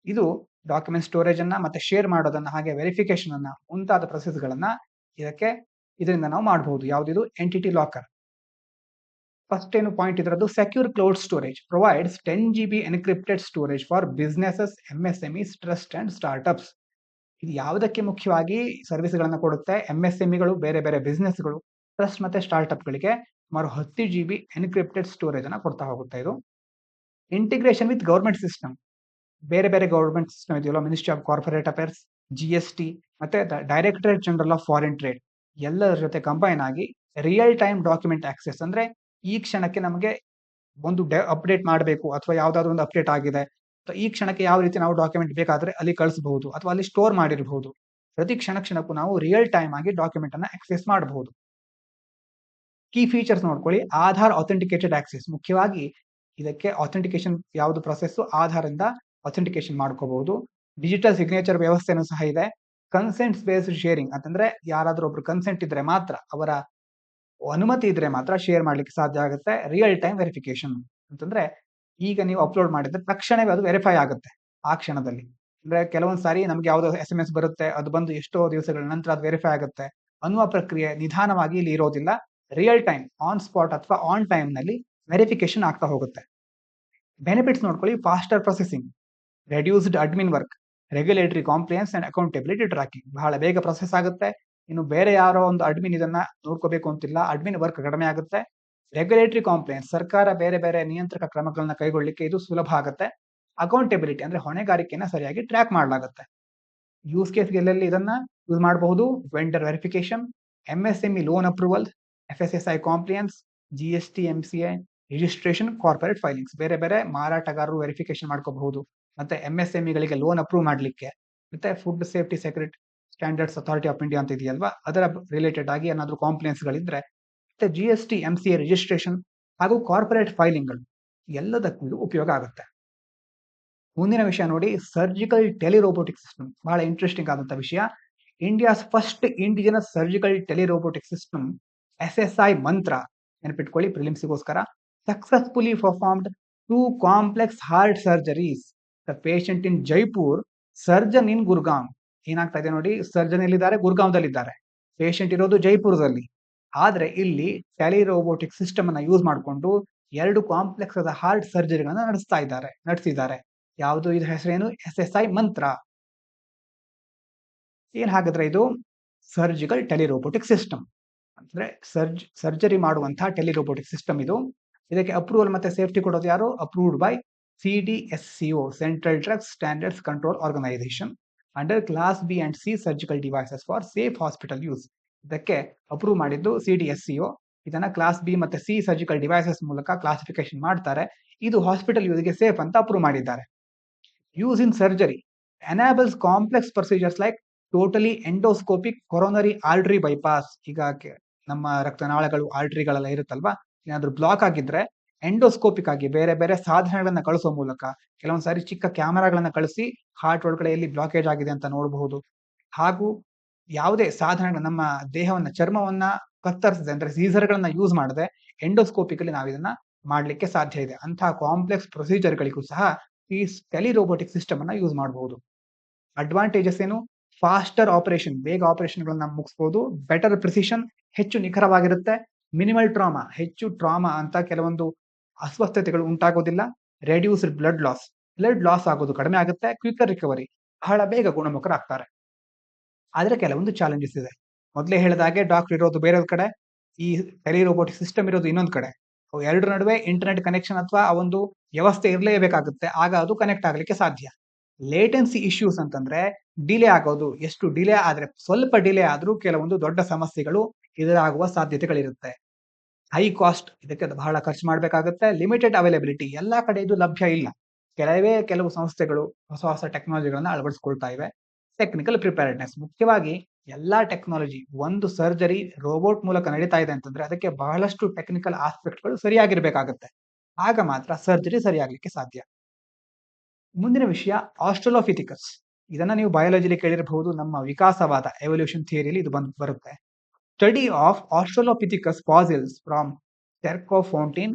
ಇದು ಡಾಕ್ಯುಮೆಂಟ್ ಸ್ಟೋರೇಜ್ ಅನ್ನ ಮತ್ತೆ ಶೇರ್ ಮಾಡೋದನ್ನ ಹಾಗೆ ವೆರಿಫಿಕೇಶನ್ ಅನ್ನ ಮುಂತಾದ ಪ್ರೊಸೆಸ್ ಗಳನ್ನ ಇದರಿಂದ ನಾವು ಮಾಡಬಹುದು. ಯಾವ್ದಿದು? Entity locker. ಫಸ್ಟ್ ಏನು ಪಾಯಿಂಟ್ ಇದರದ್ದು? Secure cloud storage provides 10 GB encrypted storage for businesses, MSMEs, trust and startups. ಇದು ಯಾವುದಕ್ಕೆ ಮುಖ್ಯವಾಗಿ ಸರ್ವಿಸ್ ಗಳನ್ನ ಕೊಡುತ್ತೆ? MSMEಗಳು, ಬೇರೆ ಬೇರೆ ಬಿಸ್ನೆಸ್ಗಳು, ಟ್ರಸ್ಟ್ ಮತ್ತೆ ಸ್ಟಾರ್ಟ್ಅಪ್ ಗಳಿಗೆ ಸುಮಾರು 10 GB ಎನ್ಕ್ರಿಪ್ಟೆಡ್ ಸ್ಟೋರೇಜ್ ಅನ್ನ ಕೊಡ್ತಾ ಹೋಗುತ್ತೆ. ಇದು ಇಂಟಿಗ್ರೇಷನ್ ವಿತ್ ಗವರ್ಮೆಂಟ್ ಸಿಸ್ಟಮ್. ಬೇರೆ ಬೇರೆ ಗವರ್ಮೆಂಟ್ ಸಿಸ್ಟಮ್ ಇದೆಯಲ್ಲ, ministry of corporate affairs, GST ಮತ್ತೆ directorate general of foreign trade ಎಲ್ಲರ ಜೊತೆ ಕಂಬೈನ್ ಆಗಿ ರಿಯಲ್ ಟೈಮ್ ಡಾಕ್ಯುಮೆಂಟ್ ಆಕ್ಸೆಸ್ ಅಂದ್ರೆ ಈ ಕ್ಷಣಕ್ಕೆ ನಮಗೆ ಒಂದು ಅಪ್ಡೇಟ್ ಮಾಡಬೇಕು ಅಥವಾ ಯಾವ್ದಾದ್ರು ಒಂದು ಅಪ್ಡೇಟ್ ಆಗಿದೆ, ಈ ಕ್ಷಣಕ್ಕೆ ಯಾವ ರೀತಿ ನಾವು ಡಾಕ್ಯುಮೆಂಟ್ ಬೇಕಾದ್ರೆ ಅಲ್ಲಿ ಕಳಿಸಬಹುದು ಅಥವಾ ಅಲ್ಲಿ ಸ್ಟೋರ್ ಮಾಡಿರಬಹುದು. ಪ್ರತಿ ಕ್ಷಣಕ್ಕೂ ನಾವು ರಿಯಲ್ ಟೈಮ್ ಆಗಿ ಡಾಕ್ಯುಮೆಂಟ್ ಅನ್ನ ಆಕ್ಸೆಸ್ ಮಾಡಬಹುದು. ಕೀ ಫೀಚರ್ಸ್ ನೋಡ್ಕೊಳ್ಳಿ. Aadhaar authenticated access. ಮುಖ್ಯವಾಗಿ ಇದಕ್ಕೆ ಅಥೆಂಟಿಕೇಶನ್ ಯಾವುದು ಪ್ರೊಸೆಸ್? ಆಧಾರಿಂದ ಅಥೆಂಟಿಕೇಶನ್ ಮಾಡ್ಕೋಬಹುದು. ಡಿಜಿಟಲ್ ಸಿಗ್ನೇಚರ್ ವ್ಯವಸ್ಥೆನೂ ಸಹ ಇದೆ. ಕನ್ಸೆಂಟ್ ಬೇಸ್ಡ್ ಶೇರಿಂಗ್ ಅಂತಂದ್ರೆ ಯಾರಾದ್ರೂ ಒಬ್ರು ಕನ್ಸೆಂಟ್ ಇದ್ರೆ ಮಾತ್ರ ಅವರ ಅನುಮತಿ ಇದ್ರೆ ಮಾತ್ರ ಶೇರ್ ಮಾಡ್ಲಿಕ್ಕೆ ಸಾಧ್ಯ ಆಗುತ್ತೆ. ರಿಯಲ್ ಟೈಮ್ ವೆರಿಫಿಕೇಶನ್ ಅಂತಂದ್ರೆ ಈಗ ನೀವು ಅಪ್ಲೋಡ್ ಮಾಡಿದ್ರೆ ತಕ್ಷಣವೇ ಅದು ವೆರಿಫೈ ಆಗುತ್ತೆ ಆ ಕ್ಷಣದಲ್ಲಿ. ಅಂದ್ರೆ ಕೆಲವೊಂದ್ ಸಾರಿ ನಮ್ಗೆ ಯಾವ್ದೋ SMS ಬರುತ್ತೆ, ಅದು ಬಂದು ಎಷ್ಟೋ ದಿವಸಗಳ ನಂತರ ಅದು ವೆರಿಫೈ ಆಗುತ್ತೆ ಅನ್ನುವ ಪ್ರಕ್ರಿಯೆ ನಿಧಾನವಾಗಿ ಇಲ್ಲಿ ಇರೋದಿಲ್ಲ. ರಿಯಲ್ ಟೈಮ್ ಆನ್ ಸ್ಪಾಟ್ ಅಥವಾ ಆನ್ ಟೈಮ್ ನಲ್ಲಿ ವೆರಿಫಿಕೇಶನ್ ಆಗ್ತಾ ಹೋಗುತ್ತೆ. ಬೆನಿಫಿಟ್ಸ್ ನೋಡ್ಕೊಳ್ಳಿ, faster processing, reduced admin work, regulatory compliance and accountability tracking. ಬಹಳ ಬೇಗ ಪ್ರೊಸೆಸ್ ಆಗುತ್ತೆ. ಇನ್ನು ಬೇರೆ ಯಾರೋ ಒಂದು ಅಡ್ಮಿನ್ ಇದನ್ನ ನೋಡ್ಕೋಬೇಕು ಅಂತಿಲ್ಲ, ಅಡ್ಮಿನ್ ವರ್ಕ್ ಕಡಿಮೆ ಆಗುತ್ತೆ. ರೆಗ್ಯುಲೇಟರಿ ಕಾಂಪ್ಲಿಯನ್ಸ್, ಸರ್ಕಾರ ಬೇರೆ ಬೇರೆ ನಿಯಂತ್ರಕ ಕ್ರಮಗಳನ್ನ ಕೈಗೊಳ್ಳಿಕ್ಕೆ ಇದು ಸುಲಭ ಆಗುತ್ತೆ. ಅಕೌಂಟಬಿಲಿಟಿ ಅಂದ್ರೆ ಹೊಣೆಗಾರಿಕೆನ ಸರಿಯಾಗಿ ಟ್ರ್ಯಾಕ್ ಮಾಡಲಾಗುತ್ತೆ. ಯೂಸ್ ಕೇಸ್ ಎಲ್ಲೆಲ್ಲಿ ಇದನ್ನ ಯೂಸ್ ಮಾಡಬಹುದು? Vendor verification, MSME loan approval, FSSI compliance, GST MCA registration, corporate filings. ಬೇರೆ ಬೇರೆ ಮಾರಾಟಗಾರರು ವೆರಿಫಿಕೇಶನ್ ಮಾಡ್ಕೋಬಹುದು. ಮತ್ತೆ MSME ಗಳಿಗೆ ಲೋನ್ ಅಪ್ರೂವ್ ಮಾಡ್ಲಿಕ್ಕೆ, ಮತ್ತೆ food safety security standards authority of India ಅಂತ ಇದೆಯಲ್ವಾ, ಅದರ ರಿಲೇಟೆಡ್ ಆಗಿ ಏನಾದ್ರು ಕಾಂಪ್ಲಿಯನ್ಸ್ ಗಳಿದ್ರೆ, ಮತ್ತೆ GST MCA ರಿಜಿಸ್ಟ್ರೇಷನ್ ಹಾಗೂ ಕಾರ್ಪೊರೇಟ್ ಫೈಲಿಂಗ್ಗಳು ಎಲ್ಲದಕ್ಕೂ ಇದು ಉಪಯೋಗ ಆಗುತ್ತೆ. ಮುಂದಿನ ವಿಷಯ ನೋಡಿ, ಸರ್ಜಿಕಲ್ ಟೆಲಿರೋಬೋಟಿಕ್ ಸಿಸ್ಟಮ್. ಬಹಳ ಇಂಟ್ರೆಸ್ಟಿಂಗ್ ಆದಂತ ವಿಷಯ. India's first indigenous surgical telerobotic system SSI Mantra, ನೆನಪಿಟ್ಕೊಳ್ಳಿ ಪ್ರಿಲಿಮ್ಸ್ಗೋಸ್ಕರ, successfully performed 2 complex heart surgeries. The patient in Jaipur, surgeon in Gurgaon. ಏನಾಗ್ತಾ ಇದೆ ನೋಡಿ, ಸರ್ಜನ್ ಎಲ್ಲಿದ್ದಾರೆ? ಗುರ್ಗಾಂವ್ದಲ್ಲಿದ್ದಾರೆ. ಪೇಷಂಟ್ ಇರೋದು ಜೈಪುರದಲ್ಲಿ. ಆದ್ರೆ ಇಲ್ಲಿ ಟೆಲಿರೋಬೋಟಿಕ್ ಸಿಸ್ಟಮ್ ಅನ್ನ ಯೂಸ್ ಮಾಡಿಕೊಂಡು 2 ಕಾಂಪ್ಲೆಕ್ಸ್ ಆದ ಹಾರ್ಟ್ ಸರ್ಜರಿಗಳನ್ನ ನಡೆಸಿದ್ದಾರೆ. ಯಾವುದು ಇದು ಹೆಸರೇನು? SSI ಮಂತ್ರ. ಏನ್ ಹಾಗಾದ್ರೆ ಇದು? ಸರ್ಜಿಕಲ್ ಟೆಲಿರೋಬೋಟಿಕ್ ಸಿಸ್ಟಮ್ ಅಂದ್ರೆ ಸರ್ಜರಿ ಮಾಡುವಂತಹ ಟೆಲಿರೋಬೋಟಿಕ್ ಸಿಸ್ಟಮ್ ಇದು. ಇದಕ್ಕೆ ಅಪ್ರೂವಲ್ ಮತ್ತೆ ಸೇಫ್ಟಿ ಕೊಡೋದು ಯಾರು? Approved by CDSCO, central drugs standards control organisation, under class B and C surgical devices for safe hospital use. ಇದಕ್ಕೆ ಅಪ್ರೂವ್ ಮಾಡಿದ್ದು CDSCO. ಇದನ್ನ ಕ್ಲಾಸ್ B ಮತ್ತೆ C ಸರ್ಜಿಕಲ್ ಡಿವೈಸಸ್ ಮೂಲಕ ಕ್ಲಾಸಿಫಿಕೇಶನ್ ಮಾಡ್ತಾರೆ. ಇದು ಹಾಸ್ಪಿಟಲ್ ಯೂಸ್ಗೆ ಸೇಫ್ ಅಂತ ಅಪ್ರೂವ್ ಮಾಡಿದ್ದಾರೆ. Use in surgery enables complex procedures like totally endoscopic coronary artery bypass. ಈಗ ನಮ್ಮ ರಕ್ತನಾಳಗಳು ಆರ್ಟರಿಗಳೆಲ್ಲ ಇರುತ್ತಲ್ವಾ, ಏನಾದ್ರೂ ಬ್ಲಾಕ್ ಆಗಿದ್ರೆ ಎಂಡೋಸ್ಕೋಪಿಕ್ ಆಗಿ ಬೇರೆ ಬೇರೆ ಸಾಧನಗಳನ್ನ ಕಳಿಸೋ ಮೂಲಕ, ಕೆಲವೊಂದ್ ಸಾರಿ ಚಿಕ್ಕ ಕ್ಯಾಮೆರಾಗಳನ್ನ ಕಳಿಸಿ ಹಾರ್ಟ್ ಒಳಗಡೆ ಎಲ್ಲಿ ಬ್ಲಾಕೇಜ್ ಆಗಿದೆ ಅಂತ ನೋಡಬಹುದು. ಹಾಗೂ ಯಾವುದೇ ಸಾಧನಗಳ ನಮ್ಮ ದೇಹವನ್ನ, ಚರ್ಮವನ್ನ ಕತ್ತರಿಸದೆ ಅಂದ್ರೆ ಸೀಸರ್ಗಳನ್ನ ಯೂಸ್ ಮಾಡದೆ ಎಂಡೋಸ್ಕೋಪಿಕಲಿ ನಾವು ಇದನ್ನ ಮಾಡ್ಲಿಕ್ಕೆ ಸಾಧ್ಯ ಇದೆ. ಅಂತಹ ಕಾಂಪ್ಲೆಕ್ಸ್ ಪ್ರೊಸೀಜರ್ಗಳಿಗೂ ಸಹ ಈ ಟೆಲಿರೋಬೋಟಿಕ್ ಸಿಸ್ಟಮ್ ಅನ್ನ ಯೂಸ್ ಮಾಡಬಹುದು. ಅಡ್ವಾಂಟೇಜಸ್ ಏನು? ಫಾಸ್ಟರ್ ಆಪರೇಷನ್, ಬೇಗ ಆಪರೇಷನ್ ಗಳನ್ನ ಮುಗಿಸಬಹುದು. ಬೆಟರ್ ಪ್ರಿಸಿಷನ್, ಹೆಚ್ಚು ನಿಖರವಾಗಿರುತ್ತೆ. ಮಿನಿಮಲ್ ಟ್ರಾಮಾ, ಹೆಚ್ಚು ಟ್ರಾಮಾ ಅಂತ ಕೆಲವೊಂದು ಅಸ್ವಸ್ಥತೆಗಳು ಉಂಟಾಗೋದಿಲ್ಲ. ರೆಡ್ಯೂಸ್ಡ್ ಬ್ಲಡ್ ಲಾಸ್ ಆಗೋದು ಕಡಿಮೆ ಆಗುತ್ತೆ. ಕ್ವಿಕರ್ ರಿಕವರಿ, ಬಹಳ ಬೇಗ ಗುಣಮುಖರಾಗ್ತಾರೆ. ಆದ್ರೆ ಕೆಲವೊಂದು ಚಾಲೆಂಜಸ್ ಇದೆ. ಮೊದಲೇ ಹೇಳಿದಾಗೆ ಡಾಕ್ಟರ್ ಇರೋದು ಬೇರೆ ಕಡೆ, ಈ ಟೆಲಿರೋಬೋಟಿಕ್ ಸಿಸ್ಟಮ್ ಇರೋದು ಇನ್ನೊಂದು ಕಡೆ. ಎರಡರ ನಡುವೆ ಇಂಟರ್ನೆಟ್ ಕನೆಕ್ಷನ್ ಅಥವಾ ಆ ಒಂದು ವ್ಯವಸ್ಥೆ ಇರಲೇಬೇಕಾಗುತ್ತೆ, ಆಗ ಅದು ಕನೆಕ್ಟ್ ಆಗ್ಲಿಕ್ಕೆ ಸಾಧ್ಯ. ಲೇಟೆನ್ಸಿ ಇಶ್ಯೂಸ್ ಅಂತಂದ್ರೆ ಡಿಲೇ ಆಗೋದು. ಎಷ್ಟು ಡಿಲೇ ಆದ್ರೆ, ಸ್ವಲ್ಪ ಡಿಲೇ ಆದ್ರೂ ಕೆಲವೊಂದು ದೊಡ್ಡ ಸಮಸ್ಯೆಗಳು ಎದುರಾಗುವ ಸಾಧ್ಯತೆಗಳಿರುತ್ತೆ. ಹೈ ಕಾಸ್ಟ್, ಇದಕ್ಕೆ ಬಹಳ ಖರ್ಚು ಮಾಡಬೇಕಾಗುತ್ತೆ. ಲಿಮಿಟೆಡ್ ಅವೈಲಬಿಲಿಟಿ, ಎಲ್ಲಾ ಕಡೆ ಇದು ಲಭ್ಯ ಇಲ್ಲ. ಕೆಲವು ಸಂಸ್ಥೆಗಳು ಹೊಸ ಟೆಕ್ನಾಲಜಿಗಳನ್ನ ಅಳವಡಿಸಿಕೊಳ್ತಾ ಇವೆ. ಟೆಕ್ನಿಕಲ್ ಪ್ರಿಪೇರ್ಡ್ನೆಸ್, ಮುಖ್ಯವಾಗಿ ಎಲ್ಲಾ ಟೆಕ್ನಾಲಜಿ, ಒಂದು ಸರ್ಜರಿ ರೋಬೋಟ್ ಮೂಲಕ ನಡೀತಾ ಇದೆ ಅಂತಂದ್ರೆ ಅದಕ್ಕೆ ಬಹಳಷ್ಟು ಟೆಕ್ನಿಕಲ್ ಆಸ್ಪೆಕ್ಟ್ಗಳು ಸರಿಯಾಗಿರ್ಬೇಕಾಗತ್ತೆ. ಆಗ ಮಾತ್ರ ಸರ್ಜರಿ ಸರಿಯಾಗ್ಲಿಕ್ಕೆ ಸಾಧ್ಯ. ಮುಂದಿನ ವಿಷಯ ಆಸ್ಟ್ರಲೋಪಿಥಿಕಸ್. ಇದನ್ನ ನೀವು ಬಯಾಲಜಿಲಿ ಕೇಳಿರಬಹುದು. ನಮ್ಮ ವಿಕಾಸವಾದ ಎವಲ್ಯೂಷನ್ ಥಿಯರಿಯಲ್ಲಿ ಇದು ಬರುತ್ತೆ. Study of australopithecus fossils from Sterkfontein,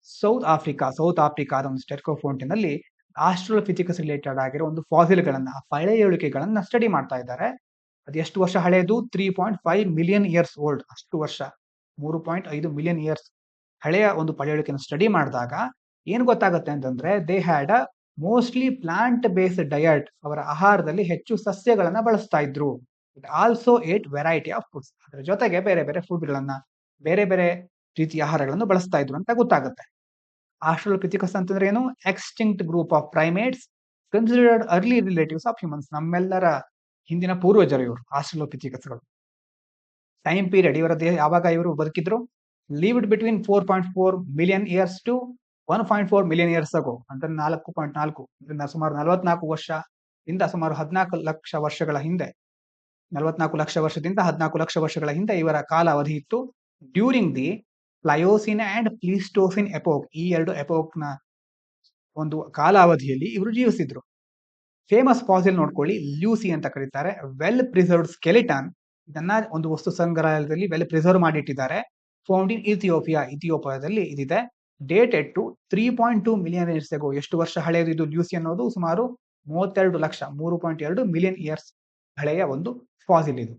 South ಆಫ್ರಿಕಾದ ಒಂದು ಸ್ಟೆರ್ಕೋಫೋಂಟಿನ್ ಅಲ್ಲಿ ಆಸ್ಟ್ರಲೋಪಿಥಿಕಸ್ ರಿಲೇಟೆಡ್ ಆಗಿರೋ ಒಂದು ಫಾಸಿಲ್ಗಳನ್ನ, ಪಳೆಯುಳಿಕೆಗಳನ್ನ ಸ್ಟಡಿ ಮಾಡ್ತಾ ಇದ್ದಾರೆ. ಅದು ಎಷ್ಟು ವರ್ಷ ಹಳೆಯದು? 3.5 ಮಿಲಿಯನ್ ಇಯರ್ಸ್ ಓಲ್ಡ್. ಅಷ್ಟು ವರ್ಷ, 3.5 ಮಿಲಿಯನ್ ಇಯರ್ಸ್ ಹಳೆಯ ಒಂದು ಪಳೆಯುಳಿಕೆಯನ್ನು ಸ್ಟಡಿ ಮಾಡಿದಾಗ ಏನ್ ಗೊತ್ತಾಗುತ್ತೆ ಅಂತಂದ್ರೆ, they had a mostly plant based diet. ಅವರ ಆಹಾರದಲ್ಲಿ ಹೆಚ್ಚು ಸಸ್ಯಗಳನ್ನ ಬಳಸ್ತಾ ಇದ್ರು. It also eight variety of foods. ಅದರ ಜೊತೆಗೆ ಬೇರೆ ಬೇರೆ ಫುಡ್ಗಳನ್ನ, ಬೇರೆ ಬೇರೆ ರೀತಿಯ ಆಹಾರಗಳನ್ನು ಬಳಸ್ತಾ ಇದ್ರು ಅಂತ ಗೊತ್ತಾಗುತ್ತೆ. ಆಸ್ಟ್ರಲೋಪಿಥಿಕಸ್ ಅಂತಂದ್ರೆ ಏನು? Extinct group of primates considered early relatives of humans. ನಮ್ಮೆಲ್ಲರ ಹಿಂದಿನ ಪೂರ್ವಜರು ಇವರು ಆಸ್ಟ್ರಲೋಪಿಥಿಕಸ್ಗಳು. ಟೈಮ್ ಪೀರಿಯಡ್, ಇವರ ಯಾವಾಗ ಇವರು ಬದುಕಿದ್ರು? Lived between 4.4 million years to 1.4 million years ago, ಅಂದ್ರೆ 4.4 ಸುಮಾರು 44 ವರ್ಷದಿಂದ ಸುಮಾರು 14 ಲಕ್ಷ ವರ್ಷಗಳ ಹಿಂದೆ, 44 ಲಕ್ಷ ವರ್ಷದಿಂದ 14 ಲಕ್ಷ ವರ್ಷಗಳ ಹಿಂದೆ ಇವರ ಕಾಲಾವಧಿ ಇತ್ತು. During the Pliocene and Pleistocene epoch, ಈ ಎರಡು ಎಪೋಕ್ ನ ಒಂದು ಕಾಲಾವಧಿಯಲ್ಲಿ ಇವರು ಜೀವಿಸಿದ್ರು. ಫೇಮಸ್ ಫಾಸಿಲ್ ನೋಡ್ಕೊಳ್ಳಿ, ಲ್ಯೂಸಿ ಅಂತ ಕರೀತಾರೆ. Well preserved skeleton. ಇದನ್ನ ಒಂದು ವಸ್ತು ಸಂಗ್ರಹಾಲಯದಲ್ಲಿ ವೆಲ್ ಪ್ರಿಸರ್ವ್ ಮಾಡಿಟ್ಟಿದ್ದಾರೆ. ಫೌಂಡ್ ಇನ್ ಇಥಿಯೋಪಿಯಾ, ಇಥಿಯೋಪಿಯಾದಲ್ಲಿ ಇದಿದೆ. Dated to 3.2 million years ago. ಎಷ್ಟು ವರ್ಷ ಹಳೆಯದು ಇದು ಲ್ಯೂಸಿ ಅನ್ನೋದು? ಸುಮಾರು 32 ಲಕ್ಷ, 3.2 ಮಿಲಿಯನ್ ಇಯರ್ಸ್ ಹಳೆಯ ಒಂದು ಫಾಸಿಲ್ ಇದು.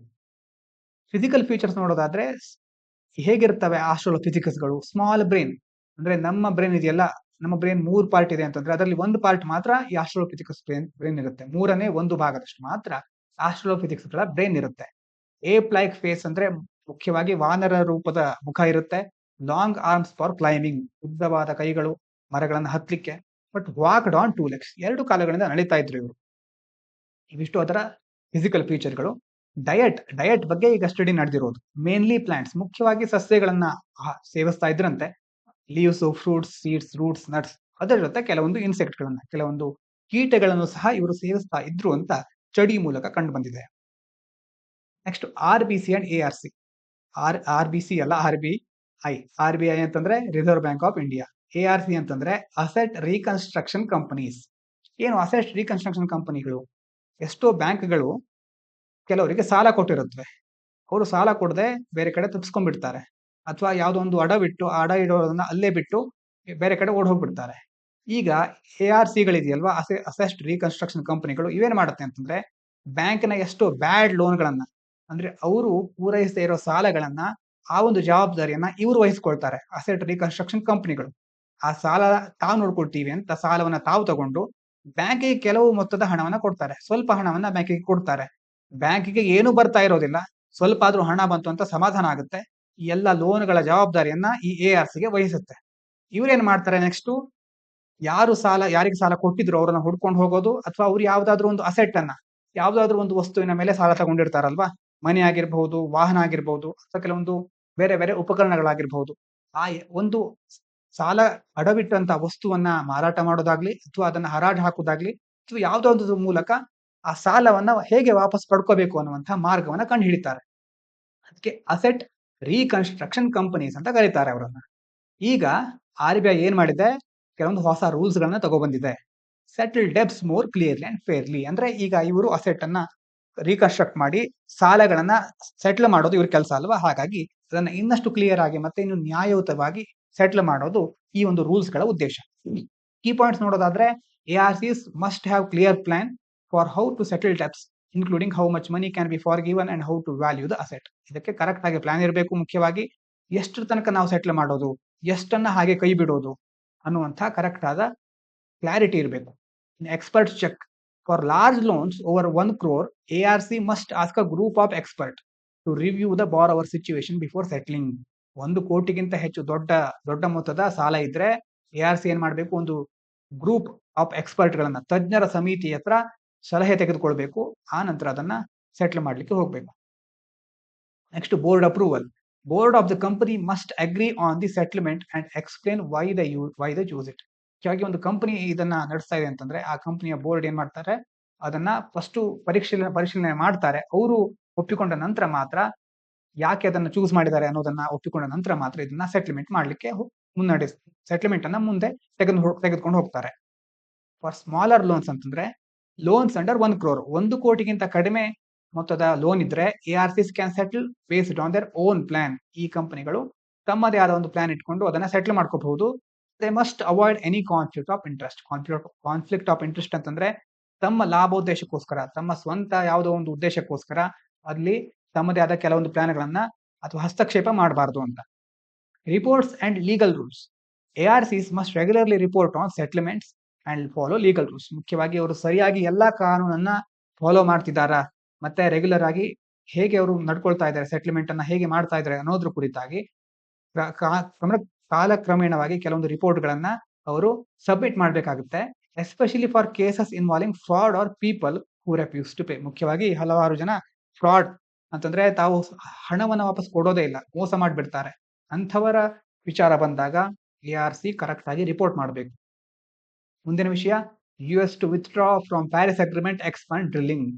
ಫಿಸಿಕಲ್ ಫೀಚರ್ಸ್ ನೋಡೋದಾದ್ರೆ ಹೇಗಿರ್ತವೆ ಆಸ್ಟ್ರೋಲೋಪಿಥೆಕಸ್ಗಳು? ಸ್ಮಾಲ್ ಬ್ರೈನ್, ಅಂದ್ರೆ ನಮ್ಮ ಬ್ರೈನ್ ಇದೆಯಲ್ಲ, ನಮ್ಮ ಬ್ರೈನ್ 3 ಪಾರ್ಟ್ ಇದೆ ಅಂತಂದ್ರೆ ಅದರಲ್ಲಿ ಒಂದು ಪಾರ್ಟ್ ಮಾತ್ರ ಈ ಆಸ್ಟ್ರೋಲೋಪಿಥೆಕಸ್ ಬ್ರೈನ್ ಇರುತ್ತೆ. 3ನೇ ಒಂದು ಭಾಗದಷ್ಟು ಮಾತ್ರ ಆಸ್ಟ್ರೋಲೋಪಿಥೆಕಸ್ಗಳ ಬ್ರೈನ್ ಇರುತ್ತೆ. ಏಪ್ ಲೈಕ್ ಫೇಸ್ ಅಂದ್ರೆ ಮುಖ್ಯವಾಗಿ ವಾನರ ರೂಪದ ಮುಖ ಇರುತ್ತೆ. ಲಾಂಗ್ ಆರ್ಮ್ಸ್ ಫಾರ್ ಕ್ಲೈಂಬಿಂಗ್, ಉದ್ದವಾದ ಕೈಗಳು ಮರಗಳನ್ನು ಹತ್ತಲಿಕ್ಕೆ. ಬಟ್ ವಾಕ್ಡ್ ಆನ್ 2 legs, 2 ಕಾಲುಗಳಿಂದ ನಡೀತಾ ಇದ್ರು ಇವರು. ಇವಿಷ್ಟು ಅದರ ಫಿಸಿಕಲ್ ಫೀಚರ್ಗಳು. ಡಯಟ್ ಬಗ್ಗೆ ಈಗ ಸ್ಟಡಿ ನಡೆದಿರೋದು. ಮೇನ್ಲಿ ಪ್ಲಾಂಟ್ಸ್, ಮುಖ್ಯವಾಗಿ ಸಸ್ಯಗಳನ್ನ ಸೇವಿಸ್ತಾ ಇದ್ರಂತೆ. Leaves, fruits, seeds, roots, nuts, ಅದರ ಜೊತೆ ಕೆಲವೊಂದು ಇನ್ಸೆಕ್ಟ್ಗಳನ್ನ, ಕೆಲವೊಂದು ಕೀಟಗಳನ್ನು ಸಹ ಇವರು ಸೇವಿಸ್ತಾ ಇದ್ರು ಅಂತ ಸ್ಟಡಿ ಮೂಲಕ ಕಂಡು ಬಂದಿದೆ. Next RBC and ARC. RBC ಅಲ್ಲ, RBI. RBI ಅಂತಂದ್ರೆ reserve Bank of India. ARC ಅಂತಂದ್ರೆ ಅಸೆಟ್ ರೀಕನ್ಸ್ಟ್ರಕ್ಷನ್ ಕಂಪನೀಸ್. ಏನು ಅಸೆಟ್ ರೀಕನ್ಸ್ಟ್ರಕ್ಷನ್ ಕಂಪನಿಗಳು? ಎಷ್ಟೋ ಬ್ಯಾಂಕ್ಗಳು ಕೆಲವರಿಗೆ ಸಾಲ ಕೊಟ್ಟಿರುತ್ತವೆ. ಅವರು ಸಾಲ ಕೊಡದೆ ಬೇರೆ ಕಡೆ ತಪ್ಪಿಸ್ಕೊಂಡ್ಬಿಡ್ತಾರೆ, ಅಥವಾ ಯಾವುದೋ ಒಂದು ಅಡ ಇಡೋದನ್ನ ಅಲ್ಲೇ ಬಿಟ್ಟು ಬೇರೆ ಕಡೆ ಓಡ್ ಹೋಗ್ಬಿಡ್ತಾರೆ. ಈಗ ARCಗಳಿದೆಯಲ್ವಾ, ಅಸೆಟ್ ರೀಕನ್ಸ್ಟ್ರಕ್ಷನ್ ಕಂಪನಿಗಳು, ಇವೇನ್ ಮಾಡುತ್ತೆ ಅಂತಂದ್ರೆ ಬ್ಯಾಂಕ್ನ ಎಷ್ಟೋ ಬ್ಯಾಡ್ ಲೋನ್ಗಳನ್ನ, ಅಂದ್ರೆ ಅವರು ಪೂರೈಸದೇ ಇರೋ ಸಾಲಗಳನ್ನ, ಆ ಒಂದು ಜವಾಬ್ದಾರಿಯನ್ನ ಇವರು ವಹಿಸ್ಕೊಳ್ತಾರೆ, ಅಸೆಟ್ ರೀಕನ್ಸ್ಟ್ರಕ್ಷನ್ ಕಂಪನಿಗಳು. ಆ ಸಾಲ ತಾವು ನೋಡ್ಕೊಳ್ತೀವಿ ಅಂತ ಸಾಲವನ್ನ ತಾವು ತಗೊಂಡು ಬ್ಯಾಂಕಿಗೆ ಕೆಲವು ಮೊತ್ತದ ಹಣವನ್ನ ಕೊಡ್ತಾರೆ, ಸ್ವಲ್ಪ ಹಣವನ್ನ ಬ್ಯಾಂಕಿಗೆ ಕೊಡ್ತಾರೆ. ಬ್ಯಾಂಕಿಗೆ ಏನು ಬರ್ತಾ ಇರೋದಿಲ್ಲ, ಸ್ವಲ್ಪ ಆದ್ರೂ ಹಣ ಬಂತು ಅಂತ ಸಮಾಧಾನ ಆಗುತ್ತೆ. ಈ ಎಲ್ಲ ಲೋನ್ಗಳ ಜವಾಬ್ದಾರಿಯನ್ನ ಈ ARCಗೆ ವಹಿಸುತ್ತೆ. ಇವ್ರೇನ್ ಮಾಡ್ತಾರೆ, ನೆಕ್ಸ್ಟ್ ಯಾರಿಗೆ ಸಾಲ ಕೊಟ್ಟಿದ್ರು ಅವ್ರನ್ನ ಹುಡ್ಕೊಂಡು ಹೋಗೋದು, ಅಥವಾ ಅವ್ರು ಯಾವ್ದಾದ್ರು ಒಂದು ಅಸೆಟ್ ಅನ್ನ, ಯಾವ್ದಾದ್ರು ಒಂದು ವಸ್ತುವಿನ ಮೇಲೆ ಸಾಲ ತಗೊಂಡಿರ್ತಾರಲ್ವಾ, ಮನೆ ಆಗಿರ್ಬಹುದು, ವಾಹನ ಆಗಿರ್ಬಹುದು, ಅಥವಾ ಕೆಲವೊಂದು ಬೇರೆ ಬೇರೆ ಉಪಕರಣಗಳಾಗಿರ್ಬಹುದು, ಆ ಒಂದು ಸಾಲ ಅಡವಿಟ್ಟಂತ ವಸ್ತುವನ್ನ ಮಾರಾಟ ಮಾಡೋದಾಗ್ಲಿ, ಅಥವಾ ಅದನ್ನ ಹರಾಜು ಹಾಕೋದಾಗ್ಲಿ, ಅಥವಾ ಯಾವ್ದೋ ಒಂದು ಮೂಲಕ ಆ ಸಾಲವನ್ನ ಹೇಗೆ ವಾಪಸ್ ಪಡ್ಕೋಬೇಕು ಅನ್ನುವಂತಹ ಮಾರ್ಗವನ್ನ ಕಂಡು ಹಿಡಿತಾರೆ. ಅದಕ್ಕೆ ಅಸೆಟ್ ರೀಕನ್ಸ್ಟ್ರಕ್ಷನ್ ಕಂಪನೀಸ್ ಅಂತ ಕರೀತಾರೆ ಅವರನ್ನ. ಈಗ RBI ಏನ್ ಮಾಡಿದೆ, ಕೆಲವೊಂದು ಹೊಸ ರೂಲ್ಸ್ ಗಳನ್ನ ತಗೊಬಂದಿದೆ. Settle debts more clearly and fairly. ಅಂದ್ರೆ ಈಗ ಇವರು ಅಸೆಟ್ ಅನ್ನ ರೀಕನ್ಸ್ಟ್ರಕ್ಟ್ ಮಾಡಿ ಸಾಲಗಳನ್ನ ಸೆಟ್ಲ್ ಮಾಡೋದು ಇವ್ರ ಕೆಲಸ ಅಲ್ವಾ. ಹಾಗಾಗಿ ಅದನ್ನ ಇನ್ನಷ್ಟು ಕ್ಲಿಯರ್ ಆಗಿ ಮತ್ತೆ ಇನ್ನು ನ್ಯಾಯಯುತವಾಗಿ ಸೆಟ್ಲ್ ಮಾಡೋದು ಈ ಒಂದು ರೂಲ್ಸ್ ಗಳ ಉದ್ದೇಶ. ಕೀ ಪಾಯಿಂಟ್ಸ್ ನೋಡೋದಾದ್ರೆ, ARCs must have clear plan for how to settle debts, including how much money can be forgiven and how to value the asset. ಇದಕ್ಕೆ ಕರೆಕ್ಟ್ ಆಗಿ ಪ್ಲಾನ್ ಇರಬೇಕು. ಮುಖ್ಯವಾಗಿ ಎಷ್ಟು ತನಕ ನಾವು ಸೆಟ್ಲ್ ಮಾಡೋದು, ಎಷ್ಟನ್ನ ಹಾಗೆ ಕೈ ಬಿಡೋದು ಅನ್ನುವಂಥ ಕರೆಕ್ಟ್ ಆದ ಕ್ಲಾರಿಟಿ ಇರಬೇಕು. Expert check for large loans over 1 crore, ARC must ask a group of expert to review the borrower situation before settling. 1 ಕೋಟಿಗಿಂತ ಹೆಚ್ಚು ದೊಡ್ಡ ಮೊತ್ತದ ಸಾಲ ಇದ್ರೆ ARC ಏನ್ ಮಾಡಬೇಕು, ಒಂದು ಗ್ರೂಪ್ ಆಫ್ ಎಕ್ಸ್ಪರ್ಟ್ ಗಳನ್ನ, ತಜ್ಞರ ಸಮಿತಿ ಹತ್ರ ಸಲಹೆ ತೆಗೆದುಕೊಳ್ಬೇಕು. ಆ ನಂತರ ಅದನ್ನ ಸೆಟ್ಲ್ ಮಾಡ್ಲಿಕ್ಕೆ ಹೋಗ್ಬೇಕು. Next board approval. Board of the company must agree on the settlement and explain why the use it. ಮುಖ್ಯವಾಗಿ ಒಂದು ಕಂಪನಿ ಇದನ್ನ ನಡೆಸ್ತಾ ಇದೆ ಅಂತಂದ್ರೆ ಆ ಕಂಪನಿಯ ಬೋರ್ಡ್ ಏನ್ ಮಾಡ್ತಾರೆ, ಅದನ್ನ ಫಸ್ಟ್ ಪರಿಶೀಲನೆ ಮಾಡ್ತಾರೆ. ಅವರು ಒಪ್ಪಿಕೊಂಡ ನಂತರ ಮಾತ್ರ, ಯಾಕೆ ಅದನ್ನ ಚೂಸ್ ಮಾಡಿದ್ದಾರೆ ಅನ್ನೋದನ್ನ ಒಪ್ಪಿಕೊಂಡ ನಂತರ ಮಾತ್ರ ಇದನ್ನ ಸೆಟ್ಲ್ಮೆಂಟ್ ಮಾಡ್ಲಿಕ್ಕೆ ಸೆಟ್ಲ್ಮೆಂಟ್ ಅನ್ನ ಮುಂದೆ ತೆಗೆದುಕೊಂಡು ಹೋಗ್ತಾರೆ. ಫಾರ್ ಸ್ಮಾಲರ್ ಲೋನ್ಸ್ ಅಂತಂದ್ರೆ, ಲೋನ್ಸ್ ಅಂಡರ್ 1 crore, 1 ಕೋಟಿಗಿಂತ ಕಡಿಮೆ ಮೊತ್ತದ ಲೋನ್ ಇದ್ರೆ ARCs can settle based on their own plan. ಈ ಕಂಪನಿಗಳು ತಮ್ಮದೇ ಆದ ಒಂದು ಪ್ಲಾನ್ ಇಟ್ಕೊಂಡು ಅದನ್ನ ಸೆಟ್ಲ್ ಮಾಡ್ಕೋಬಹುದು. They must avoid any conflict of interest. Conflict of interest ಅಂತಂದ್ರೆ ತಮ್ಮ ಲಾಭೋದ್ದೇಶಕ್ಕೋಸ್ಕರ, ತಮ್ಮ ಸ್ವಂತ ಯಾವುದೋ ಒಂದು ಉದ್ದೇಶಕ್ಕೋಸ್ಕರ ಅಲ್ಲಿ ತಮ್ಮದೇ ಆದ ಕೆಲವೊಂದು ಪ್ಲಾನ್ಗಳನ್ನ ಅಥವಾ ಹಸ್ತಕ್ಷೇಪ ಮಾಡಬಾರದು ಅಂತ. Reports and legal rules. ARCs must regularly report on settlements and follow legal rules. ಮುಖ್ಯವಾಗಿ ಅವರು ಸರಿಯಾಗಿ ಎಲ್ಲಾ ಕಾನೂನನ್ನ ಫಾಲೋ ಮಾಡ್ತಿದ್ದಾರಾ, ಮತ್ತೆ ರೆಗ್ಯುಲರ್ ಆಗಿ ಹೇಗೆ ಅವರು ನಡ್ಕೊಳ್ತಾ ಇದ್ದಾರೆ, ಸೆಟ್ಲ್ಮೆಂಟ್ ಅನ್ನ ಹೇಗೆ ಮಾಡ್ತಾ ಇದ್ದಾರೆ ಅನ್ನೋದ್ರ ಕುರಿತಾಗಿ ಕಾಲಕ್ರಮೇಣವಾಗಿ ಕೆಲವೊಂದು ರಿಪೋರ್ಟ್ ಗಳನ್ನ ಅವರು ಸಬ್ಮಿಟ್ ಮಾಡಬೇಕಾಗುತ್ತೆ. Especially for cases involving fraud or people who refuse to pay. ಮುಖ್ಯವಾಗಿ ಹಲವಾರು ಜನ ಫ್ರಾಡ್ ಅಂತಂದ್ರೆ ತಾವು ಹಣವನ್ನ ವಾಪಸ್ ಕೊಡೋದೇ ಇಲ್ಲ, ಮೋಸ ಮಾಡಿಬಿಡ್ತಾರೆ. ಅಂಥವರ ವಿಚಾರ ಬಂದಾಗ ARC ಕರೆಕ್ಟ್ ಆಗಿ ರಿಪೋರ್ಟ್ ಮಾಡಬೇಕು. ಮುಂದಿನ ವಿಷಯ, US to withdraw from Paris agreement, expand drilling.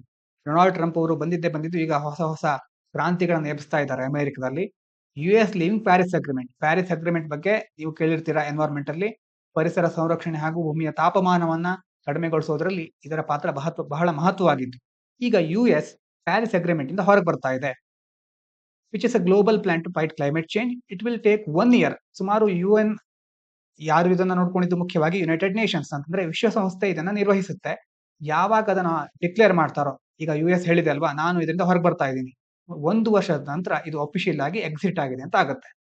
Donald Trump ಅವರು ಬಂದಿದ್ದು ಈಗ ಹೊಸ ಕ್ರಾಂತಿಗಳನ್ನು ಎಬ್ಬಿಸ್ತಾ ಇದ್ದಾರೆ ಅಮೆರಿಕದಲ್ಲಿ. US leaving Paris agreement. Paris agreement ಬಗ್ಗೆ ನೀವು ಕೇಳಿರ್ತೀರಾ. ಎನ್ವೈರ್ಮೆಂಟ್ ಅಲ್ಲಿ ಪರಿಸರ ಸಂರಕ್ಷಣೆ ಹಾಗೂ ಭೂಮಿಯ ತಾಪಮಾನವನ್ನ ಕಡಿಮೆಗೊಳಿಸೋದ್ರಲ್ಲಿ ಇದರ ಪಾತ್ರ ಬಹಳ ಮಹತ್ವವಾಗಿತ್ತು. ಈಗ US ಪ್ಯಾರಿಸ್ ಅಗ್ರಿಮೆಂಟ್ ಇಂದ ಹೊರಗೆ ಬರ್ತಾ ಇದೆ. Which is a global plan to fight climate change. It will take 1 year. ಸುಮಾರು UN ಯಾರು ಇದನ್ನ ನೋಡ್ಕೊಂಡಿದ್ದು ಮುಖ್ಯವಾಗಿ ಯುನೈಟೆಡ್ ನೇಷನ್ಸ್ ಅಂತಂದ್ರೆ ವಿಶ್ವಸಂಸ್ಥೆ ಇದನ್ನ ನಿರ್ವಹಿಸುತ್ತೆ. ಯಾವಾಗ ಅದನ್ನ ಡಿಕ್ಲೇರ್ ಮಾಡ್ತಾರೋ, ಈಗ US ಹೇಳಿದೆ ಅಲ್ವಾ, ನಾನು ಇದರಿಂದ ಹೊರಗೆ ಬರ್ತಾ ಇದ್ದೀನಿ. 1 ವರ್ಷದ ನಂತರ ಇದು ಅಫಿಷಿಯಲ್ ಆಗಿ ಎಕ್ಸಿಟ್ ಆಗಿದೆ ಅಂತ ಆಗುತ್ತೆ.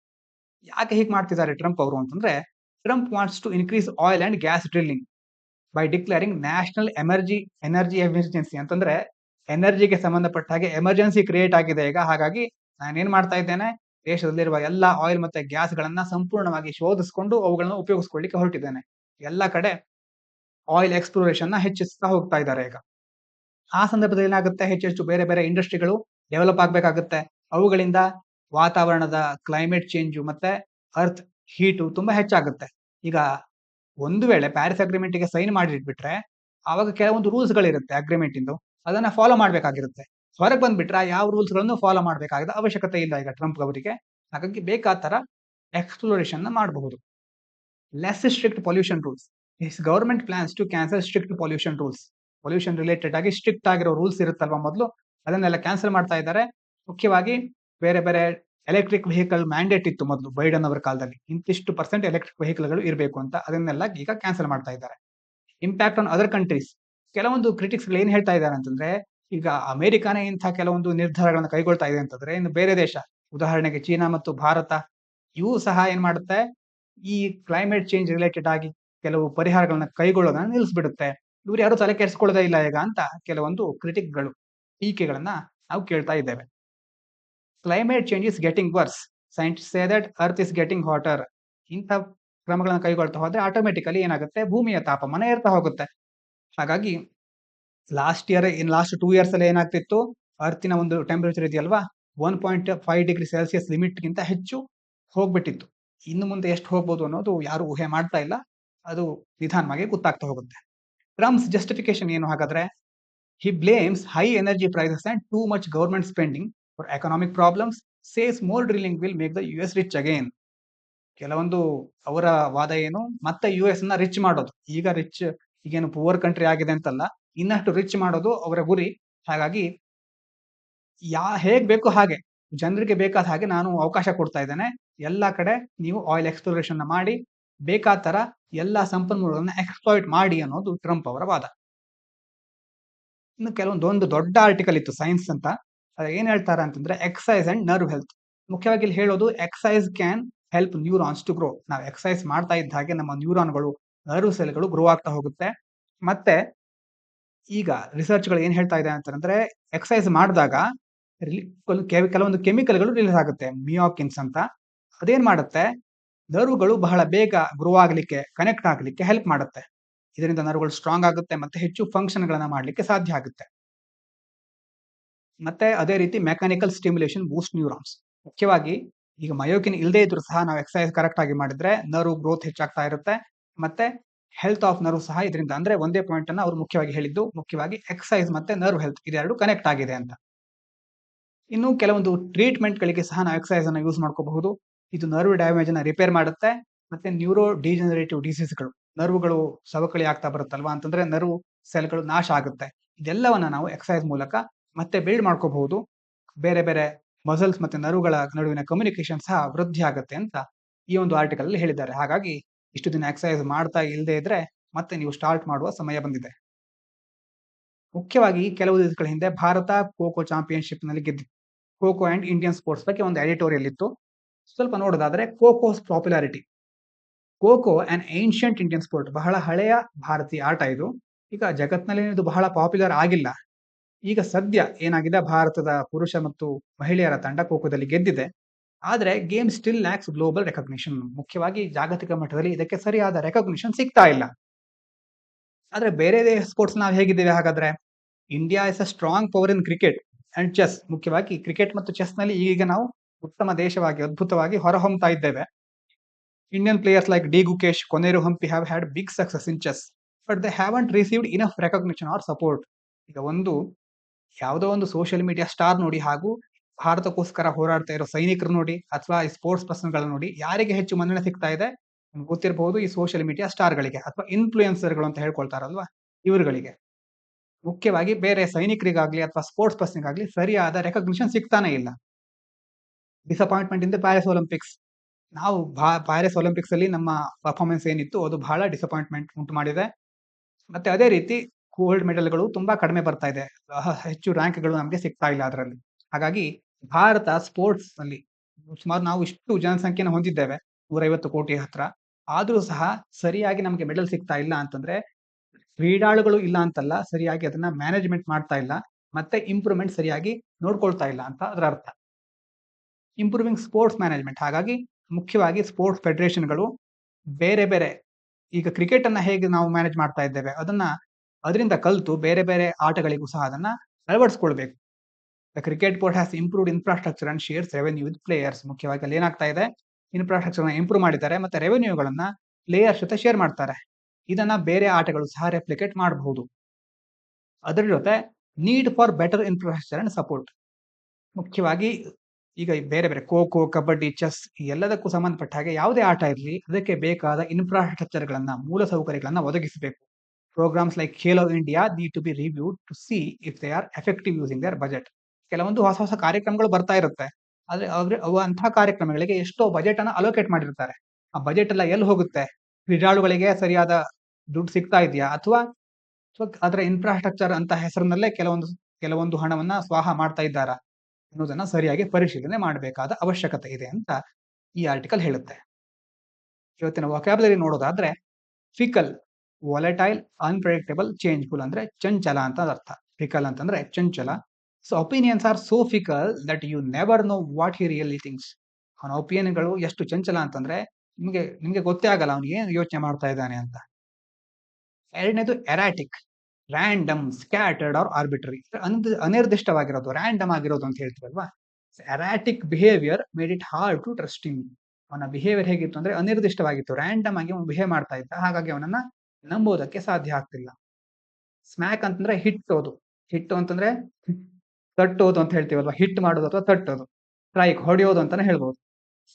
ಯಾಕೆ ಹೀಗೆ ಮಾಡ್ತಿದ್ದಾರೆ ಟ್ರಂಪ್ ಅವರು ಅಂತಂದ್ರೆ, Trump wants to increase oil and gas drilling by declaring national energy emergency ಅಂತಂದ್ರೆ ಎನರ್ಜಿಗೆ ಸಂಬಂಧಪಟ್ಟ ಹಾಗೆ ಎಮರ್ಜೆನ್ಸಿ ಕ್ರಿಯೇಟ್ ಆಗಿದೆ ಈಗ. ಹಾಗಾಗಿ ನಾನೇನ್ ಮಾಡ್ತಾ ಇದ್ದೇನೆ, ದೇಶದಲ್ಲಿರುವ ಎಲ್ಲಾ ಆಯಿಲ್ ಮತ್ತೆ ಗ್ಯಾಸ್ಗಳನ್ನ ಸಂಪೂರ್ಣವಾಗಿ ಶೋಧಿಸಿಕೊಂಡು ಅವುಗಳನ್ನ ಉಪಯೋಗಿಸ್ಕೊಳ್ಳಿಕ್ಕೆ ಹೊರಟಿದ್ದೇನೆ. ಎಲ್ಲ ಕಡೆ ಆಯಿಲ್ ಎಕ್ಸ್ಪ್ಲೋರೇಷನ್ ನ ಹೆಚ್ಚಿಸ್ತಾ ಹೋಗ್ತಾ ಇದ್ದಾರೆ ಈಗ. ಆ ಸಂದರ್ಭದಲ್ಲಿ ಏನಾಗುತ್ತೆ, ಹೆಚ್ಚೆಚ್ಚು ಬೇರೆ ಬೇರೆ ಇಂಡಸ್ಟ್ರಿಗಳು ಡೆವಲಪ್ ಆಗ್ಬೇಕಾಗುತ್ತೆ. ಅವುಗಳಿಂದ ವಾತಾವರಣದ ಕ್ಲೈಮೇಟ್ ಚೇಂಜು ಮತ್ತೆ ಅರ್ತ್ ಹೀಟು ತುಂಬಾ ಹೆಚ್ಚಾಗುತ್ತೆ. ಈಗ ಒಂದು ವೇಳೆ ಪ್ಯಾರಿಸ್ ಅಗ್ರಿಮೆಂಟ್ ಗೆ ಸೈನ್ ಮಾಡಿಟ್ಬಿಟ್ರೆ ಆವಾಗ ಕೆಲವೊಂದು ರೂಲ್ಸ್ ಗಳಿರುತ್ತೆ ಅಗ್ರಿಮೆಂಟ್ ಇಂದು, ಅದನ್ನ ಫಾಲೋ ಮಾಡ್ಬೇಕಾಗಿರುತ್ತೆ. ಹೊರಗೆ ಬಂದ್ಬಿಟ್ರೆ ಆ ಯಾವ ರೂಲ್ಸ್ ಗಳನ್ನು ಫಾಲೋ ಮಾಡಬೇಕಾದ ಅವಶ್ಯಕತೆ ಇಲ್ಲ ಈಗ ಟ್ರಂಪ್ ಅವರಿಗೆ. ಹಾಗಾಗಿ ಬೇಕಾದ ತರ ಎಕ್ಸ್ಪ್ಲೋರೇಷನ್ ನ ಮಾಡಬಹುದು. Less strict pollution rules. His government plans to cancel strict pollution rules. Pollution related ಆಗಿ ಸ್ಟ್ರಿಕ್ಟ್ ಆಗಿರೋ ರೂಲ್ಸ್ ಇರುತ್ತಲ್ವಾ ಮೊದಲು, ಅದನ್ನೆಲ್ಲ ಕ್ಯಾನ್ಸಲ್ ಮಾಡ್ತಾ ಇದ್ದಾರೆ. ಮುಖ್ಯವಾಗಿ ಬೇರೆ ಬೇರೆ ಎಲೆಕ್ಟ್ರಿಕ್ ವೆಹಿಕಲ್ ಮ್ಯಾಂಡೇಟ್ ಇತ್ತು ಮೊದಲು ಬೈಡನ್ ಅವರ ಕಾಲದಲ್ಲಿ, ಇಂತಿಷ್ಟು % ಎಲೆಕ್ಟ್ರಿಕ್ ವೆಹಿಕಲ್ ಗಳು ಇರಬೇಕು ಅಂತ, ಅದನ್ನೆಲ್ಲ ಈಗ ಕ್ಯಾನ್ಸಲ್ ಮಾಡ್ತಾ ಇದ್ದಾರೆ. Impact on other countries. ಕೆಲವೊಂದು ಕ್ರಿಟಿಕ್ಸ್ ಗಳು ಏನ್ ಹೇಳ್ತಾ ಇದ್ದಾರೆ ಅಂತಂದ್ರೆ, ಈಗ ಅಮೆರಿಕಾನೇ ಇಂಥ ಕೆಲವೊಂದು ನಿರ್ಧಾರಗಳನ್ನು ಕೈಗೊಳ್ತಾ ಇದೆ ಅಂತಂದ್ರೆ ಇನ್ನು ಬೇರೆ ದೇಶ, ಉದಾಹರಣೆಗೆ ಚೀನಾ ಮತ್ತು ಭಾರತ, ಇವು ಸಹ ಏನ್ ಮಾಡುತ್ತೆ, ಈ ಕ್ಲೈಮೇಟ್ ಚೇಂಜ್ ರಿಲೇಟೆಡ್ ಆಗಿ ಕೆಲವು ಪರಿಹಾರಗಳನ್ನ ಕೈಗೊಳ್ಳೋದನ್ನ ನಿಲ್ಲಿಸ್ಬಿಡುತ್ತೆ. ಇವ್ರು ಯಾರು ತಲೆ ಕೆಡಿಸ್ಕೊಳ್ಳೋದೇ ಇಲ್ಲ ಈಗ ಅಂತ ಕೆಲವೊಂದು ಕ್ರಿಟಿಕ್ಗಳು ಟೀಕೆಗಳನ್ನ ನಾವು ಕೇಳ್ತಾ ಇದ್ದೇವೆ. Climate change is getting worse. Scientist say that earth is getting hotter. ಇಂಥ ಕ್ರಮಗಳನ್ನು ಕೈಗೊಳ್ತಾ ಹೋದ್ರೆ ಆಟೋಮೆಟಿಕಲಿ ಏನಾಗುತ್ತೆ, ಭೂಮಿಯ ತಾಪಮಾನ ಏರ್ತಾ ಹೋಗುತ್ತೆ. ಹಾಗಾಗಿ ಲಾಸ್ಟ್ 2 ಇಯರ್ಸ್ ಅಲ್ಲಿ ಏನಾಗ್ತಿತ್ತು, ಅರ್ತಿನ ಒಂದು ಟೆಂಪರೇಚರ್ ಇದೆಯಲ್ವಾ 1.5 ಡಿಗ್ರಿ ಸೆಲ್ಸಿಯಸ್ ಲಿಮಿಟ್ ಗಿಂತ ಹೆಚ್ಚು ಹೋಗ್ಬಿಟ್ಟಿತ್ತು. ಇನ್ನು ಮುಂದೆ ಎಷ್ಟು ಹೋಗ್ಬೋದು ಅನ್ನೋದು ಯಾರು ಊಹೆ ಮಾಡ್ತಾ ಇಲ್ಲ. ಅದು ನಿಧಾನವಾಗಿ ಗೊತ್ತಾಗ್ತಾ ಹೋಗುತ್ತೆ. ಟ್ರಂಪ್ಸ್ ಜಸ್ಟಿಫಿಕೇಶನ್ ಏನು ಹಾಗಾದ್ರೆ? He blames high energy prices and too much government spending for economic problems, says more drilling will make the US rich again. ಕೆಲವೊಂದು ಅವರ ವಾದ ಏನು, ಮತ್ತೆ US ನ ರಿಚ್ ಮಾಡೋದು. ಈಗೇನು ಪುವರ್ ಕಂಟ್ರಿ ಆಗಿದೆ ಅಂತಲ್ಲ, ಇನ್ನಷ್ಟು ರಿಚ್ ಮಾಡೋದು ಅವರ ಗುರಿ. ಹಾಗಾಗಿ ಹೇಗ್ ಬೇಕೋ ಹಾಗೆ ಜನರಿಗೆ ಬೇಕಾದ ಹಾಗೆ ನಾನು ಅವಕಾಶ ಕೊಡ್ತಾ ಇದ್ದೇನೆ. ಎಲ್ಲಾ ಕಡೆ ನೀವು ಆಯಿಲ್ ಎಕ್ಸ್ಪ್ಲೋರೇಷನ್ ಮಾಡಿ ಬೇಕಾದ ತರ ಎಲ್ಲಾ ಸಂಪನ್ಮೂಲಗಳನ್ನ ಎಕ್ಸ್ಪ್ಲಾಯ್ಟ್ ಮಾಡಿ ಅನ್ನೋದು ಟ್ರಂಪ್ ಅವರ ವಾದ. ಇನ್ನು ಕೆಲವೊಂದು ದೊಡ್ಡ ಆರ್ಟಿಕಲ್ ಇತ್ತು ಸೈನ್ಸ್ ಅಂತ. ಏನ್ ಹೇಳ್ತಾರೆ ಅಂತಂದ್ರೆ ಎಕ್ಸಸೈಸ್ ಅಂಡ್ ನರ್ವ್ ಹೆಲ್ತ್. ಮುಖ್ಯವಾಗಿ ಇಲ್ಲಿ ಹೇಳೋದು exercise can help neurons to grow. ನಾವು ಎಕ್ಸಸೈಸ್ ಮಾಡ್ತಾ ಇದ್ದ ಹಾಗೆ ನಮ್ಮ ನ್ಯೂರಾನ್ಗಳು, ನರ್ವ್ ಸೆಲ್ಗಳು ಗ್ರೋ ಆಗ್ತಾ ಹೋಗುತ್ತೆ. ಮತ್ತೆ ಈಗ ರಿಸರ್ಚ್ ಗಳು ಏನ್ ಹೇಳ್ತಾ ಇದೆ ಅಂತಂದ್ರೆ, ಎಕ್ಸಸೈಸ್ ಮಾಡಿದಾಗ ಕೆಲವೊಂದು ಕೆಮಿಕಲ್ಗಳು ರಿಲೀಸ್ ಆಗುತ್ತೆ, ಮಿಯಾಕಿನ್ಸ್ ಅಂತ. ಅದೇನ್ ಮಾಡುತ್ತೆ, ನರ್ವ್ಗಳು ಬಹಳ ಬೇಗ ಗ್ರೋ ಆಗ್ಲಿಕ್ಕೆ, ಕನೆಕ್ಟ್ ಆಗ್ಲಿಕ್ಕೆ ಹೆಲ್ಪ್ ಮಾಡುತ್ತೆ. ಇದರಿಂದ ನರ್ವ್ಗಳು ಸ್ಟ್ರಾಂಗ್ ಆಗುತ್ತೆ ಮತ್ತೆ ಹೆಚ್ಚು ಫಂಕ್ಷನ್ ಗಳನ್ನ ಮಾಡ್ಲಿಕ್ಕೆ ಸಾಧ್ಯ ಆಗುತ್ತೆ. ಮತ್ತೆ ಅದೇ ರೀತಿ ಮೆಕ್ಯಾನಿಕಲ್ ಸ್ಟಿಮ್ಯುಲೇಷನ್ ಬೂಸ್ಟ್ ನ್ಯೂರಾನ್ಸ್. ಮುಖ್ಯವಾಗಿ ಈಗ ಮಯೋಕಿನ್ ಇಲ್ಲದೆ ಇದ್ರು ಸಹ ನಾವು ಎಕ್ಸಸೈಸ್ ಕರೆಕ್ಟ್ ಆಗಿ ಮಾಡಿದ್ರೆ ನರ್ವ್ ಗ್ರೋತ್ ಹೆಚ್ಚಾಗ್ತಾ ಇರುತ್ತೆ. ಮತ್ತೆ ಹೆಲ್ತ್ ಆಫ್ ನರ್ವ್ ಸಹ ಇದರಿಂದ, ಅಂದ್ರೆ ಒಂದೇ ಪಾಯಿಂಟ್ ಅನ್ನ ಅವರು ಮುಖ್ಯವಾಗಿ ಹೇಳಿದ್ದು, ಮುಖ್ಯವಾಗಿ ಎಕ್ಸಸೈಸ್ ಮತ್ತೆ ನರ್ವ್ ಹೆಲ್ತ್ ಇದೆರಡು ಕನೆಕ್ಟ್ ಆಗಿದೆ ಅಂತ. ಇನ್ನು ಕೆಲವೊಂದು ಟ್ರೀಟ್ಮೆಂಟ್ ಗಳಿಗೆ ಸಹ ನಾವು ಎಕ್ಸಸೈಸ್ ಅನ್ನ ಯೂಸ್ ಮಾಡ್ಕೋಬಹುದು. ಇದು ನರ್ವ್ ಡ್ಯಾಮೇಜ್ ಅನ್ನ ರಿಪೇರ್ ಮಾಡುತ್ತೆ. ಮತ್ತೆ ನ್ಯೂರೋ ಡಿಜನರೇಟಿವ್ ಡಿಸೀಸ್ಗಳು, ನರ್ವ್ಗಳು ಸವಕಳಿ ಆಗ್ತಾ ಬರುತ್ತಲ್ವಾ, ಅಂತಂದ್ರೆ ನರ್ವ್ ಸೆಲ್ಗಳು ನಾಶ ಆಗುತ್ತೆ. ಇದೆಲ್ಲವನ್ನ ನಾವು ಎಕ್ಸಸೈಸ್ ಮೂಲಕ ಮತ್ತೆ ಬಿಲ್ಡ್ ಮಾಡ್ಕೋಬಹುದು. ಬೇರೆ ಬೇರೆ ಮಸಲ್ಸ್ ಮತ್ತೆ ನರ್ವ್ಗಳ ನಡುವಿನ ಕಮ್ಯುನಿಕೇಶನ್ ಸಹ ವೃದ್ಧಿ ಆಗುತ್ತೆ ಅಂತ ಈ ಒಂದು ಆರ್ಟಿಕಲ್ ಅಲ್ಲಿ ಹೇಳಿದ್ದಾರೆ. ಹಾಗಾಗಿ ಇಷ್ಟು ದಿನ ಎಕ್ಸಸೈಸ್ ಮಾಡ್ತಾ ಇಲ್ಲದೆ ಇದ್ರೆ ಮತ್ತೆ ನೀವು ಸ್ಟಾರ್ಟ್ ಮಾಡುವ ಸಮಯ ಬಂದಿದೆ. ಮುಖ್ಯವಾಗಿ ಕೆಲವು ದಿವಸಗಳ ಹಿಂದೆ ಭಾರತ ಖೋ ಚಾಂಪಿಯನ್ಶಿಪ್ ನಲ್ಲಿ ಗೆದ್ದಿತ್ತು. ಖೋ ಅಂಡ್ ಇಂಡಿಯನ್ ಸ್ಪೋರ್ಟ್ಸ್ ಬಗ್ಗೆ ಒಂದು ಎಡಿಟೋರಿಯಲ್ ಇತ್ತು. ಸ್ವಲ್ಪ ನೋಡೋದಾದ್ರೆ Kho's popularity. Kho on ancient Indian sport, ಬಹಳ ಹಳೆಯ ಭಾರತೀಯ ಆಟ ಇದು. ಈಗ ಜಗತ್ನಲ್ಲಿ ಇದು ಬಹಳ ಪಾಪ್ಯುಲರ್ ಆಗಿಲ್ಲ. ಈಗ ಸದ್ಯ ಏನಾಗಿದೆ, ಭಾರತದ ಪುರುಷ ಮತ್ತು ಮಹಿಳೆಯರ ತಂಡ ಖೋದಲ್ಲಿ ಗೆದ್ದಿದೆ. ಆದ್ರೆ game still lakhs global recognition. ಮುಖ್ಯವಾಗಿ ಜಾಗತಿಕ ಮಟ್ಟದಲ್ಲಿ ಇದಕ್ಕೆ ಸರಿಯಾದ ರೆಕಗ್ನಿಷನ್ ಸಿಗ್ತಾ ಇಲ್ಲ. ಆದ್ರೆ ಬೇರೆ ಸ್ಪೋರ್ಟ್ಸ್ ನಾವು ಹೇಗಿದ್ದೇವೆ ಹಾಗಾದ್ರೆ? India is a strong power in cricket and chess. ಮುಖ್ಯವಾಗಿ ಕ್ರಿಕೆಟ್ ಮತ್ತು ಚೆಸ್ ನಲ್ಲಿ ಈಗ ನಾವು ಉತ್ತಮ ದೇಶವಾಗಿ, ಅದ್ಭುತವಾಗಿ ಹೊರಹೊಮ್ಮತಾ ಇದ್ದೇವೆ. Indian players like D. Gukesh, Koneru Hampi have had big success in chess, but they haven't received enough recognition or support. ಈಗ ಯಾವುದೋ ಒಂದು ಸೋಷಿಯಲ್ ಮೀಡಿಯಾ ಸ್ಟಾರ್ ನೋಡಿ, ಹಾಗೂ ಭಾರತಕ್ಕೋಸ್ಕರ ಹೋರಾಡ್ತಾ ಇರೋ ಸೈನಿಕರು ನೋಡಿ, ಅಥವಾ ಈ ಸ್ಪೋರ್ಟ್ಸ್ ಪರ್ಸನ್ ಗಳು ನೋಡಿ, ಯಾರಿಗೆ ಹೆಚ್ಚು ಮನ್ನಣೆ ಸಿಗ್ತಾ ಇದೆ ಗೊತ್ತಿರಬಹುದು? ಈ ಸೋಷಿಯಲ್ ಮೀಡಿಯಾ ಸ್ಟಾರ್ ಗಳಿಗೆ ಅಥವಾ ಇನ್ಫ್ಲೂಯೆನ್ಸರ್ಗಳು ಅಂತ ಹೇಳ್ಕೊಳ್ತಾರಲ್ವಾ, ಇವರುಗಳಿಗೆ. ಮುಖ್ಯವಾಗಿ ಬೇರೆ ಸೈನಿಕರಿಗಾಗ್ಲಿ ಅಥವಾ ಸ್ಪೋರ್ಟ್ಸ್ ಪರ್ಸನ್ಗಾಗ್ಲಿ ಸರಿಯಾದ ರೆಕಗ್ನಿಷನ್ ಸಿಗ್ತಾನೆ ಇಲ್ಲ. Disappointment in the Paris Olympics. ನಾವು ಪ್ಯಾರಿಸ್ ಒಲಿಂಪಿಕ್ಸ್ ಅಲ್ಲಿ ನಮ್ಮ ಪರ್ಫಾರ್ಮೆನ್ಸ್ ಏನಿತ್ತು ಅದು ಬಹಳ ಡಿಸಪಾಯಿಂಟ್ಮೆಂಟ್ ಉಂಟು ಮಾಡಿದೆ. ಮತ್ತೆ ಅದೇ ರೀತಿ ಗೋಲ್ಡ್ ಮೆಡಲ್ಗಳು ತುಂಬಾ ಕಡಿಮೆ ಬರ್ತಾ ಇದೆ. ಹೆಚ್ಚು ರ್ಯಾಂಕ್ಗಳು ನಮಗೆ ಸಿಗ್ತಾ ಇಲ್ಲ ಅದರಲ್ಲಿ. ಹಾಗಾಗಿ ಭಾರತ ಸ್ಪೋರ್ಟ್ಸ್ ಅಲ್ಲಿ ಸುಮಾರು ನಾವು ಇಷ್ಟು ಜನಸಂಖ್ಯೆನ ಹೊಂದಿದ್ದೇವೆ, 150 ಕೋಟಿ ಹತ್ರ. ಆದ್ರೂ ಸಹ ಸರಿಯಾಗಿ ನಮಗೆ ಮೆಡಲ್ ಸಿಗ್ತಾ ಇಲ್ಲ ಅಂತಂದ್ರೆ ಕ್ರೀಡಾಳುಗಳು ಇಲ್ಲ ಅಂತಲ್ಲ, ಸರಿಯಾಗಿ ಅದನ್ನ ಮ್ಯಾನೇಜ್ಮೆಂಟ್ ಮಾಡ್ತಾ ಇಲ್ಲ, ಮತ್ತೆ ಇಂಪ್ರೂವ್ಮೆಂಟ್ ಸರಿಯಾಗಿ ನೋಡ್ಕೊಳ್ತಾ ಇಲ್ಲ ಅಂತ ಅದರ ಅರ್ಥ. Improving sports management. ಹಾಗಾಗಿ ಮುಖ್ಯವಾಗಿ ಸ್ಪೋರ್ಟ್ಸ್ ಫೆಡರೇಷನ್‌ಗಳು ಬೇರೆ ಬೇರೆ ಈಗ ಕ್ರಿಕೆಟ್ ಅನ್ನ ಹೇಗೆ ನಾವು ಮ್ಯಾನೇಜ್ ಮಾಡ್ತಾ ಇದ್ದೇವೆ, ಅದರಿಂದ ಕಲ್ತು ಬೇರೆ ಬೇರೆ ಆಟಗಳಿಗೂ ಸಹ ಅದನ್ನ ಅಳವಡಿಸಿಕೊಳ್ಬೇಕು. The cricket board has improved infrastructure and shares revenue with players. ಮುಖ್ಯವಾಗಿ ಅಲ್ಲಿ ಏನಾಗ್ತಾ ಇದೆ, ಇನ್ಫ್ರಾಸ್ಟ್ರಕ್ಚರ್‌ನ ಇಂಪ್ರೂವ್ ಮಾಡಿದ್ದಾರೆ ಮತ್ತೆ ರೆವೆನ್ಯೂಗಳನ್ನ ಪ್ಲೇಯರ್ಸ್ ಜೊತೆ ಶೇರ್ ಮಾಡ್ತಾರೆ. ಇದನ್ನ ಬೇರೆ ಆಟಗಳು ಸಹ ರೆಪ್ಲಿಕೇಟ್ ಮಾಡಬಹುದು. ಅದರ ಜೊತೆ need for better infrastructure and support. ಮುಖ್ಯವಾಗಿ ಈಗ ಬೇರೆ ಬೇರೆ ಖೋ-ಖೋ, ಕಬಡ್ಡಿ, ಚೆಸ್ ಎಲ್ಲದಕ್ಕೂ ಸಂಬಂಧಪಟ್ಟ ಹಾಗೆ ಯಾವುದೇ ಆಟ ಇರಲಿ ಅದಕ್ಕೆ ಬೇಕಾದ ಇನ್ಫ್ರಾಸ್ಟ್ರಕ್ಚರ್‌ಗಳನ್ನ, ಮೂಲಸೌಕರ್ಯಗಳನ್ನ ಒದಗಿಸಬೇಕು. Programmes like Khelo India need to be reviewed to see if they are effective using their budget. ಕೆಲವೊಂದು ಹೊಸ ಹೊಸ ಕಾರ್ಯಕ್ರಮಗಳು ಬರ್ತಾ ಇರುತ್ತೆ. ಆದ್ರೆ ಅವು ಅಂತಹ ಕಾರ್ಯಕ್ರಮಗಳಿಗೆ ಎಷ್ಟೋ ಬಜೆಟ್ ಅನ್ನ ಅಲೋಕೇಟ್ ಮಾಡಿರ್ತಾರೆ. ಆ ಬಜೆಟ್ ಎಲ್ಲ ಎಲ್ಲಿ ಹೋಗುತ್ತೆ? ಕ್ರೀಡಾಳುಗಳಿಗೆ ಸರಿಯಾದ ದುಡ್ಡು ಸಿಗ್ತಾ ಇದೆಯಾ? ಅಥವಾ ಅದರ ಇನ್ಫ್ರಾಸ್ಟ್ರಕ್ಚರ್ ಅಂತ ಹೆಸರಿನಲ್ಲೇ ಕೆಲವೊಂದು ಹಣವನ್ನ ಸ್ವಾಹ ಮಾಡ್ತಾ ಇದ್ದಾರಾ? ಅನ್ನೋದನ್ನ ಸರಿಯಾಗಿ ಪರಿಶೀಲನೆ ಮಾಡಬೇಕಾದ ಅವಶ್ಯಕತೆ ಇದೆ ಅಂತ ಈ ಆರ್ಟಿಕಲ್ ಹೇಳುತ್ತೆ. ಇವತ್ತಿನ ವೊಕ್ಯಾಬ್ಯುಲರಿ ನೋಡೋದಾದ್ರೆ ಫಿಕಲ್, ವಾಲಟೈಲ್, ಅನ್‌ಪ್ರೆಡಿಕ್ಟಬಲ್, ಚೇಂಜ್‌ಫುಲ್ ಅಂದ್ರೆ ಚಂಚಲ ಅಂತ ಅರ್ಥ. ಫಿಕಲ್ ಅಂತಂದ್ರೆ ಚಂಚಲ. So opinions are so fickle that you never know what he really thinks. ಅವನ ಒಪಿನಿಯನ್‌ಗಳು ಎಷ್ಟು ಚಂಚಲ ಅಂತಂದ್ರೆ ನಿಮ್ಗೆ ಗೊತ್ತೇ ಆಗಲ್ಲ ಅವನು ಏನು ಯೋಚನೆ ಮಾಡ್ತಾ ಇದ್ದಾನೆ ಅಂತ. ಎರಡನೇದು erratic, random, scattered or arbitrary. ಅನಿರ್ದಿಷ್ಟವಾಗಿರೋದು, ರ್ಯಾಂಡಮ್ ಆಗಿರೋದು ಅಂತ ಹೇಳ್ತೀವಲ್ವಾ. Erratic behaviour made it hard to trust him. ಅವನ ಬಿಹೇವಿಯರ್ ಹೇಗಿತ್ತು ಅಂದ್ರೆ ಅನಿರ್ದಿಷ್ಟವಾಗಿತ್ತು, ರ್ಯಾಂಡಮ್ ಆಗಿ ಅವನು ಬಿಹೇವ್ ಮಾಡ್ತಾ ಇದ್ದ. ಹಾಗಾಗಿ ಅವನನ್ನ ನಂಬೋದಕ್ಕೆ ಸಾಧ್ಯ ಆಗ್ತಿಲ್ಲ. ಸ್ಮ್ಯಾಕ್ ಅಂತಂದ್ರೆ ಹಿಟ್ಟೋದು. ಹಿಟ್ಟು ಅಂತಂದ್ರೆ ತಟ್ಟೋದು ಅಂತ ಹೇಳ್ತೀವಲ್ವಾ, ಹಿಟ್ ಮಾಡೋದು ಅಥವಾ ತಟ್ಟೋದು. ಸ್ಟ್ರೈಕ್, ಹೊಡೆಯೋದು ಅಂತಾನೆ ಹೇಳ್ಬೋದು.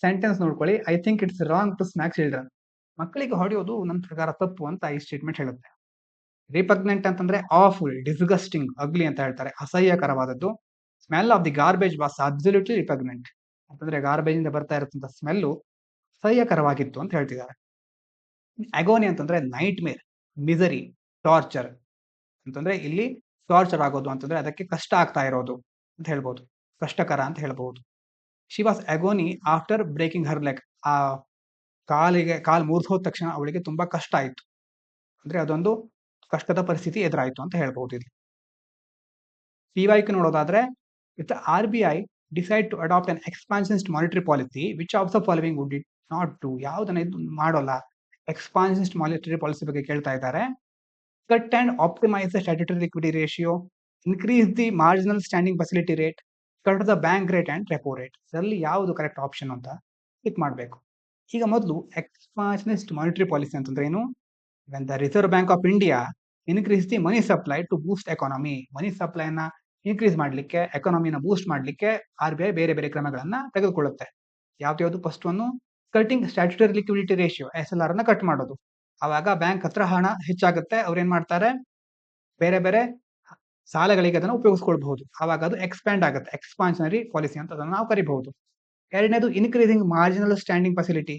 ಸೆಂಟೆನ್ಸ್ ನೋಡ್ಕೊಳ್ಳಿ. I think it's wrong to smack children. ಮಕ್ಕಳಿಗೆ ಹೊಡೆಯೋದು ನನ್ನ ಪ್ರಕಾರ ತಪ್ಪು ಅಂತ ಈ ಸ್ಟೇಟ್ಮೆಂಟ್ ಹೇಳುತ್ತೆ. ರಿಪಗ್ನೆಂಟ್ ಅಂತಂದ್ರೆ ಆಫುಲ್, ಡಿಸ್ಗಸ್ಟಿಂಗ್, ಅಗ್ಲಿ ಅಂತ ಹೇಳ್ತಾರೆ, ಅಸಹ್ಯಕರವಾದದ್ದು. Smell of the garbage was absolutely repugnant ಅಂತಂದ್ರೆ ಗಾರ್ಬೇಜ್ ಇಂದ ಬರ್ತಾ ಇರತಕ್ಕಂತ ಸ್ಮೆಲ್ಲು ಅಸಹ್ಯಕರವಾಗಿತ್ತು ಅಂತ ಹೇಳ್ತಿದ್ದಾರೆ. ಅಗೋನಿ ಅಂತಂದ್ರೆ ನೈಟ್ ಮೇರ್, ಮಿಸರಿ, ಟಾರ್ಚರ್ ಅಂತಂದ್ರೆ ಇಲ್ಲಿ ಟಾರ್ಚರ್ ಆಗೋದು ಅಂತಂದ್ರೆ ಅದಕ್ಕೆ ಕಷ್ಟ ಆಗ್ತಾ ಇರೋದು ಅಂತ ಹೇಳ್ಬೋದು, ಕಷ್ಟಕರ ಅಂತ ಹೇಳ್ಬಹುದು. She was ಅಗೋನಿ after breaking Har leg. ಆ ಕಾಲ್ ಮುರಿದು ಹೋದ ತಕ್ಷಣ ಅವಳಿಗೆ ತುಂಬಾ ಕಷ್ಟ ಆಯ್ತು, ಅಂದ್ರೆ ಅದೊಂದು ಕಷ್ಟದ ಪರಿಸ್ಥಿತಿ ಎದುರಾಯ್ತು ಅಂತ ಹೇಳ್ಬಹುದು. ಇಲ್ಲಿ PYQ ನೋಡೋದಾದ್ರೆ, if the RBI decide to adopt an expansionist monetary policy which of the following would it not do. ಯಾವುದನ್ನ ಇದು ಮಾಡೋಲ್ಲ. ಎಕ್ಸ್ಪಾನ್ಷನಿಸ್ಟ್ ಮಾನಿಟರಿ ಪಾಲಿಸಿ ಬಗ್ಗೆ ಕೇಳ್ತಾ ಇದ್ದಾರೆ. Cut and optimise the statutory liquidity ratio, increase the marginal standing facility rate, cut the bank rate and repo rate. ಇದರಲ್ಲಿ ಯಾವುದು correct option ಅಂತ click ಮಾಡಬೇಕು. ಈಗ ಮೊದಲು ಎಕ್ಸ್ಪಾನ್ಷನಿಸ್ಟ್ ಮಾನಿಟರಿ ಪಾಲಿಸಿ ಅಂತಂದ್ರೆ ಏನು? When the Reserve Bank of India increase the money supply to boost economy. Money ಸಪ್ಲೈನ increase ಮಾಡಲಿಕ್ಕೆ, ಎಕಾನಮಿನ ಬೂಸ್ಟ್ ಮಾಡಲಿಕ್ಕೆ RBI ಬೇರೆ ಬೇರೆ ಕ್ರಮಗಳನ್ನ ತೆಗೆದುಕೊಳ್ಳುತ್ತೆ. ಯಾವ್ದು? First one cutting statutory liquidity ratio, SLR ಅನ್ನ ಕಟ್ ಮಾಡೋದು. ಆವಾಗ ಬ್ಯಾಂಕ್ ಹತ್ರ ಹಣ ಹೆಚ್ಚಾಗುತ್ತೆ, ಅವ್ರು ಏನ್ ಮಾಡ್ತಾರೆ, ಬೇರೆ ಬೇರೆ ಸಾಲಗಳಿಗೆ ಅದನ್ನು ಉಪಯೋಗಿಸ್ಕೊಳ್ಬಹುದು. ಆವಾಗ ಅದು ಎಕ್ಸ್ಪ್ಯಾಂಡ್ ಆಗುತ್ತೆ. ಎಕ್ಸ್ಪಾನ್ಷನರಿ ಪಾಲಿಸಿ ಅಂತ ಅದನ್ನು ನಾವು ಕರಿಬಹುದು. ಎರಡನೇದು increasing marginal standing facility.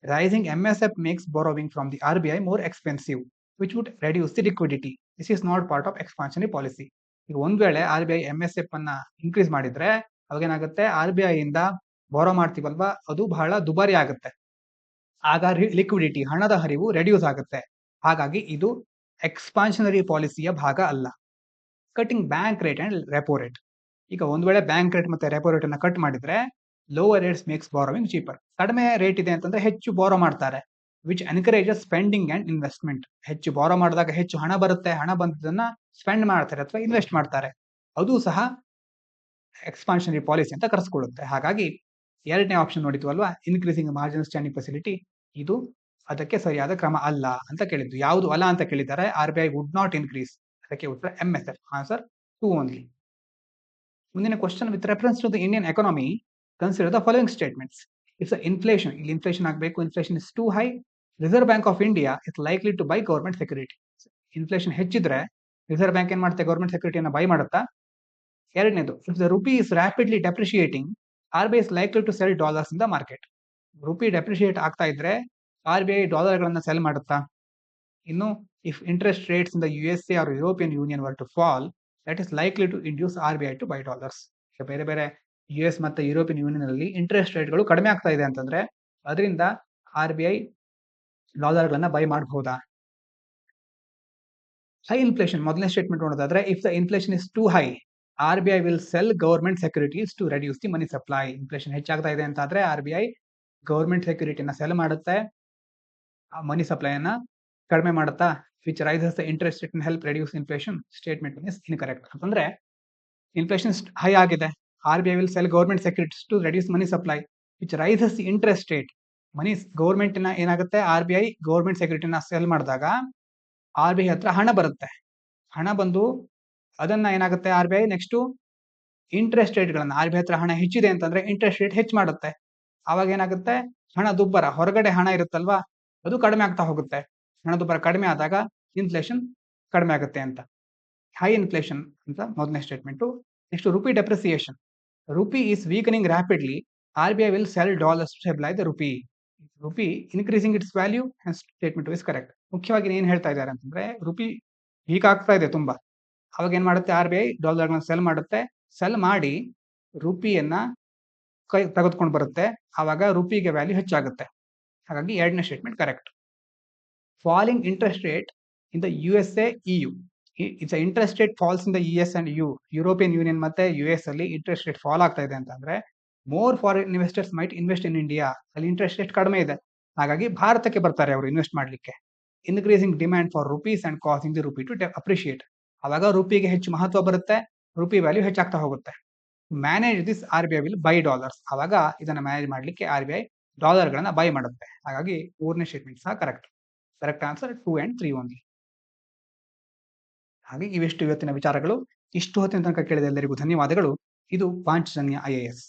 Rising MSF makes borrowing from the RBI more expensive, which would reduce the liquidity. This is not part of expansionary policy. ಈಗ ಒಂದ್ ವೇಳೆ RBI MSF ಅನ್ನ ಇನ್ಕ್ರೀಸ್ ಮಾಡಿದ್ರೆ ಅವಾಗ ಏನಾಗುತ್ತೆ, RBI ಇಂದ ಬಾರೋ ಮಾಡ್ತೀವಲ್ವಾ, ಅದು ಬಹಳ ದುಬಾರಿ ಆಗುತ್ತೆ. ಆಗ ಲಿಕ್ವಿಡಿಟಿ, ಹಣದ ಹರಿವು ರೆಡ್ಯೂಸ್ ಆಗುತ್ತೆ. ಹಾಗಾಗಿ ಇದು ಎಕ್ಸ್ಪಾನ್ಷನರಿ ಪಾಲಿಸಿಯ ಭಾಗ ಅಲ್ಲ. Cutting bank rate and repo rate. ಈಗ ಒಂದ್ ವೇಳೆ ಬ್ಯಾಂಕ್ ರೇಟ್ ಮತ್ತೆ ರೆಪೋ ರೇಟ್ ಅನ್ನ ಕಟ್ ಮಾಡಿದ್ರೆ lower rates makes borrowing cheaper. ಕಡಿಮೆ ರೇಟ್ ಇದೆ ಅಂತಂದ್ರೆ ಹೆಚ್ಚು ಬಾರೋ ಮಾಡ್ತಾರೆ, which encourages spending and investment. ಹೆಚ್ಚು ಬಾರೋ ಮಾಡಿದಾಗ ಹೆಚ್ಚು ಹಣ ಬರುತ್ತೆ, ಹಣ ಬಂದದನ್ನ ಸ್ಪೆಂಡ್ ಮಾಡ್ತಾರೆ ಅಥವಾ ಇನ್ವೆಸ್ಟ್ ಮಾಡ್ತಾರೆ. ಅದು ಸಹ ಎಕ್ಸ್ಪಾನ್ಷನರಿ ಪಾಲಿಸಿ ಅಂತ ಕರೆಸ್ಕೊಳ್ಳುತ್ತೆ. ಹಾಗಾಗಿ ಎರಡನೇ ಆಪ್ಷನ್ ನೋಡಿದ್ವು ಅಲ್ವಾ, ಇನ್ಕ್ರೀಸಿಂಗ್ ಮಾರ್ಜಿನಲ್ ಸ್ಟ್ಯಾಂಡಿಂಗ್ ಫೆಸಿಲಿಟಿ, ಇದು ಅದಕ್ಕೆ ಸರಿಯಾದ ಕ್ರಮ ಅಲ್ಲ ಅಂತ ಕೇಳಿದ್ದು. ಯಾವುದು ಅಲ್ಲ ಅಂತ ಕೇಳಿದ್ದಾರೆ? RBI would not increase. ಅದಕ್ಕೆ ಉತ್ತರ MSF. Answer 2 only. ಮುಂದಿನ question, with reference to the Indian economy consider the following statements. It's inflation, ಇಲ್ಲಿ ಇನ್ಫ್ಲೇಷನ್ ಆಗಬೇಕು. Inflation is too high. Reserve Bank of India is likely to buy government security. Inflation ಹೆಚ್ಚಿದ್ರೆ Reserve Bank ಏನ್ ಮಾಡುತ್ತೆ, government ಸೆಕ್ಯೂರಿಟಿಯನ್ನು buy ಮಾಡುತ್ತಾ. ಎರಡನೇದು, if the rupee is rapidly depreciating, RBI is likely to sell dollars in the market. Rupee depreciate ಆಗ್ತಾ ಇದ್ರೆ RBI ಡಾಲರ್ಗಳನ್ನ sell ಮಾಡುತ್ತಾ? ಇನ್ನು if interest rates in the USA or European union were to fall, that is likely to induce RBI to buy dollars. ಬೇರೆ ಬೇರೆ US ಮತ್ತೆ European union ಅಲ್ಲಿ interest ರೇಟ್ಗಳು ಕಡಿಮೆ ಆಗ್ತಾ ಇದೆ ಅಂತಂದ್ರೆ ಅದರಿಂದ RBI ಡಾಲರ್ಗಳನ್ನ ಬೈ ಮಾಡಬಹುದಾ? ಹೈ ಇನ್ಫ್ಲೇಷನ್ ಮೊದಲನೇ ಸ್ಟೇಟ್ಮೆಂಟ್ ನೋಡೋದಾದ್ರೆ, if the inflation is too high, RBI will sell government securities to reduce the money supply. Inflation ಹೆಚ್ಚಾಗ್ತಾ ಇದೆ ಅಂತಾದ್ರೆ RBI ಗವರ್ಮೆಂಟ್ ಸೆಕ್ಯೂರಿಟಿನ ಸೆಲ್ ಮಾಡುತ್ತೆ, ಆ ಮನಿ ಸಪ್ಲೈಯನ್ನ ಕಡಿಮೆ ಮಾಡುತ್ತಾ? Which raises the interest rate and help reduce inflation. Statement is incorrect. ಅಂತಂದ್ರೆ ಇನ್ಫ್ಲೇಷನ್ ಹೈ ಆಗಿದೆ, RBI will sell government securities to reduce money supply, which raises the interest rate. Money government ಏನಾಗುತ್ತೆ, RBI ಗವರ್ಮೆಂಟ್ ಸೆಕ್ಯೂರಿಟಿನ sell ಮಾಡಿದಾಗ RBI ಹತ್ರ ಹಣ ಬರುತ್ತೆ. ಹಣ ಬಂದು ಅದನ್ನ ಏನಾಗುತ್ತೆ RBI ನೆಕ್ಸ್ಟ್ ಇಂಟ್ರೆಸ್ಟ್ ರೇಟ್ಗಳನ್ನ, RBI ಹತ್ರ ಹಣ ಹೆಚ್ಚಿದೆ ಅಂತಂದ್ರೆ ಇಂಟ್ರೆಸ್ಟ್ ರೇಟ್ ಹೆಚ್ಚು ಮಾಡುತ್ತೆ. ಅವಾಗ ಏನಾಗುತ್ತೆ, ಹಣ ದುಬ್ಬರ, ಹೊರಗಡೆ ಹಣ ಇರುತ್ತಲ್ವಾ ಅದು ಕಡಿಮೆ ಆಗ್ತಾ ಹೋಗುತ್ತೆ. ಹಣ ದುಬ್ಬರ ಕಡಿಮೆ ಆದಾಗ ಇನ್ಫ್ಲೇಷನ್ ಕಡಿಮೆ ಆಗುತ್ತೆ ಅಂತ. ಹೈ ಇನ್ಫ್ಲೇಷನ್ ಅಂತ ಮೊದಲನೇ statement. Next rupee depreciation. Rupee is weakening rapidly, RBI will sell dollars to stabilise the rupee. Rupee increasing its value and statement is correct. ಮುಖ್ಯವಾಗಿ ಏನ್ ಹೇಳ್ತಾ ಇದ್ದಾರೆ ಅಂತಂದ್ರೆ ರುಪಿ ವೀಕ್ ಆಗ್ತಾ ಇದೆ ತುಂಬಾ, ಅವಾಗ ಏನ್ ಮಾಡುತ್ತೆ RBI ಡಾಲರ್ಗಳನ್ನ ಸೆಲ್ ಮಾಡುತ್ತೆ. ಸೆಲ್ ಮಾಡಿ ರುಪಿಯನ್ನ ಕೈ ತೆಗೆದುಕೊಂಡು ಬರುತ್ತೆ, ಆವಾಗ ರುಪಿಗೆ ವ್ಯಾಲ್ಯೂ ಹೆಚ್ಚಾಗುತ್ತೆ. ಹಾಗಾಗಿ ಎರಡನೇ statement correct. Falling interest rate in the USA EU. It's interest rate falls in the US and European Union ಮತ್ತೆ US ಅಲ್ಲಿ ಇಂಟ್ರೆಸ್ಟ್ ರೇಟ್ ಫಾಲ್ ಆಗ್ತಾ ಇದೆ ಅಂತಂದ್ರೆ more foreign investors might invest in India. ಅಲ್ಲಿ interest rate ಕಡಿಮೆ ಇದೆ, ಹಾಗಾಗಿ ಭಾರತಕ್ಕೆ ಬರ್ತಾರೆ ಅವರು ಇನ್ವೆಸ್ಟ್ ಮಾಡ್ಲಿಕ್ಕೆ. Increasing demand for rupees and causing the rupee to appreciate. ಅವಾಗ ರುಪಿಗೆ ಹೆಚ್ಚು ಮಹತ್ವ ಬರುತ್ತೆ, ರುಪಿ ವ್ಯಾಲ್ಯೂ ಹೆಚ್ಚಾಗ್ತಾ ಹೋಗುತ್ತೆ. Manage this RBI will buy dollars. ಅವಾಗ ಇದನ್ನ ಮ್ಯಾನೇಜ್ ಮಾಡ್ಲಿಕ್ಕೆ RBI ಡಾಲರ್ಗಳನ್ನ ಬೈ ಮಾಡುತ್ತೆ. ಹಾಗಾಗಿ ಮೂರನೇ ಸ್ಟೇಟ್ಮೆಂಟ್ ಸಹ correct. Correct answer 2 and 3 only. ಹಾಗೆ ಇವೆಷ್ಟು ಇವತ್ತಿನ ವಿಚಾರಗಳು. ಇಷ್ಟು ಹೊತ್ತಿನ ತನಕ ಕೇಳಿದ ಎಲ್ಲರಿಗೂ ಧನ್ಯವಾದಗಳು. ಇದು ಪಾಂಚಜನ್ಯ IAS.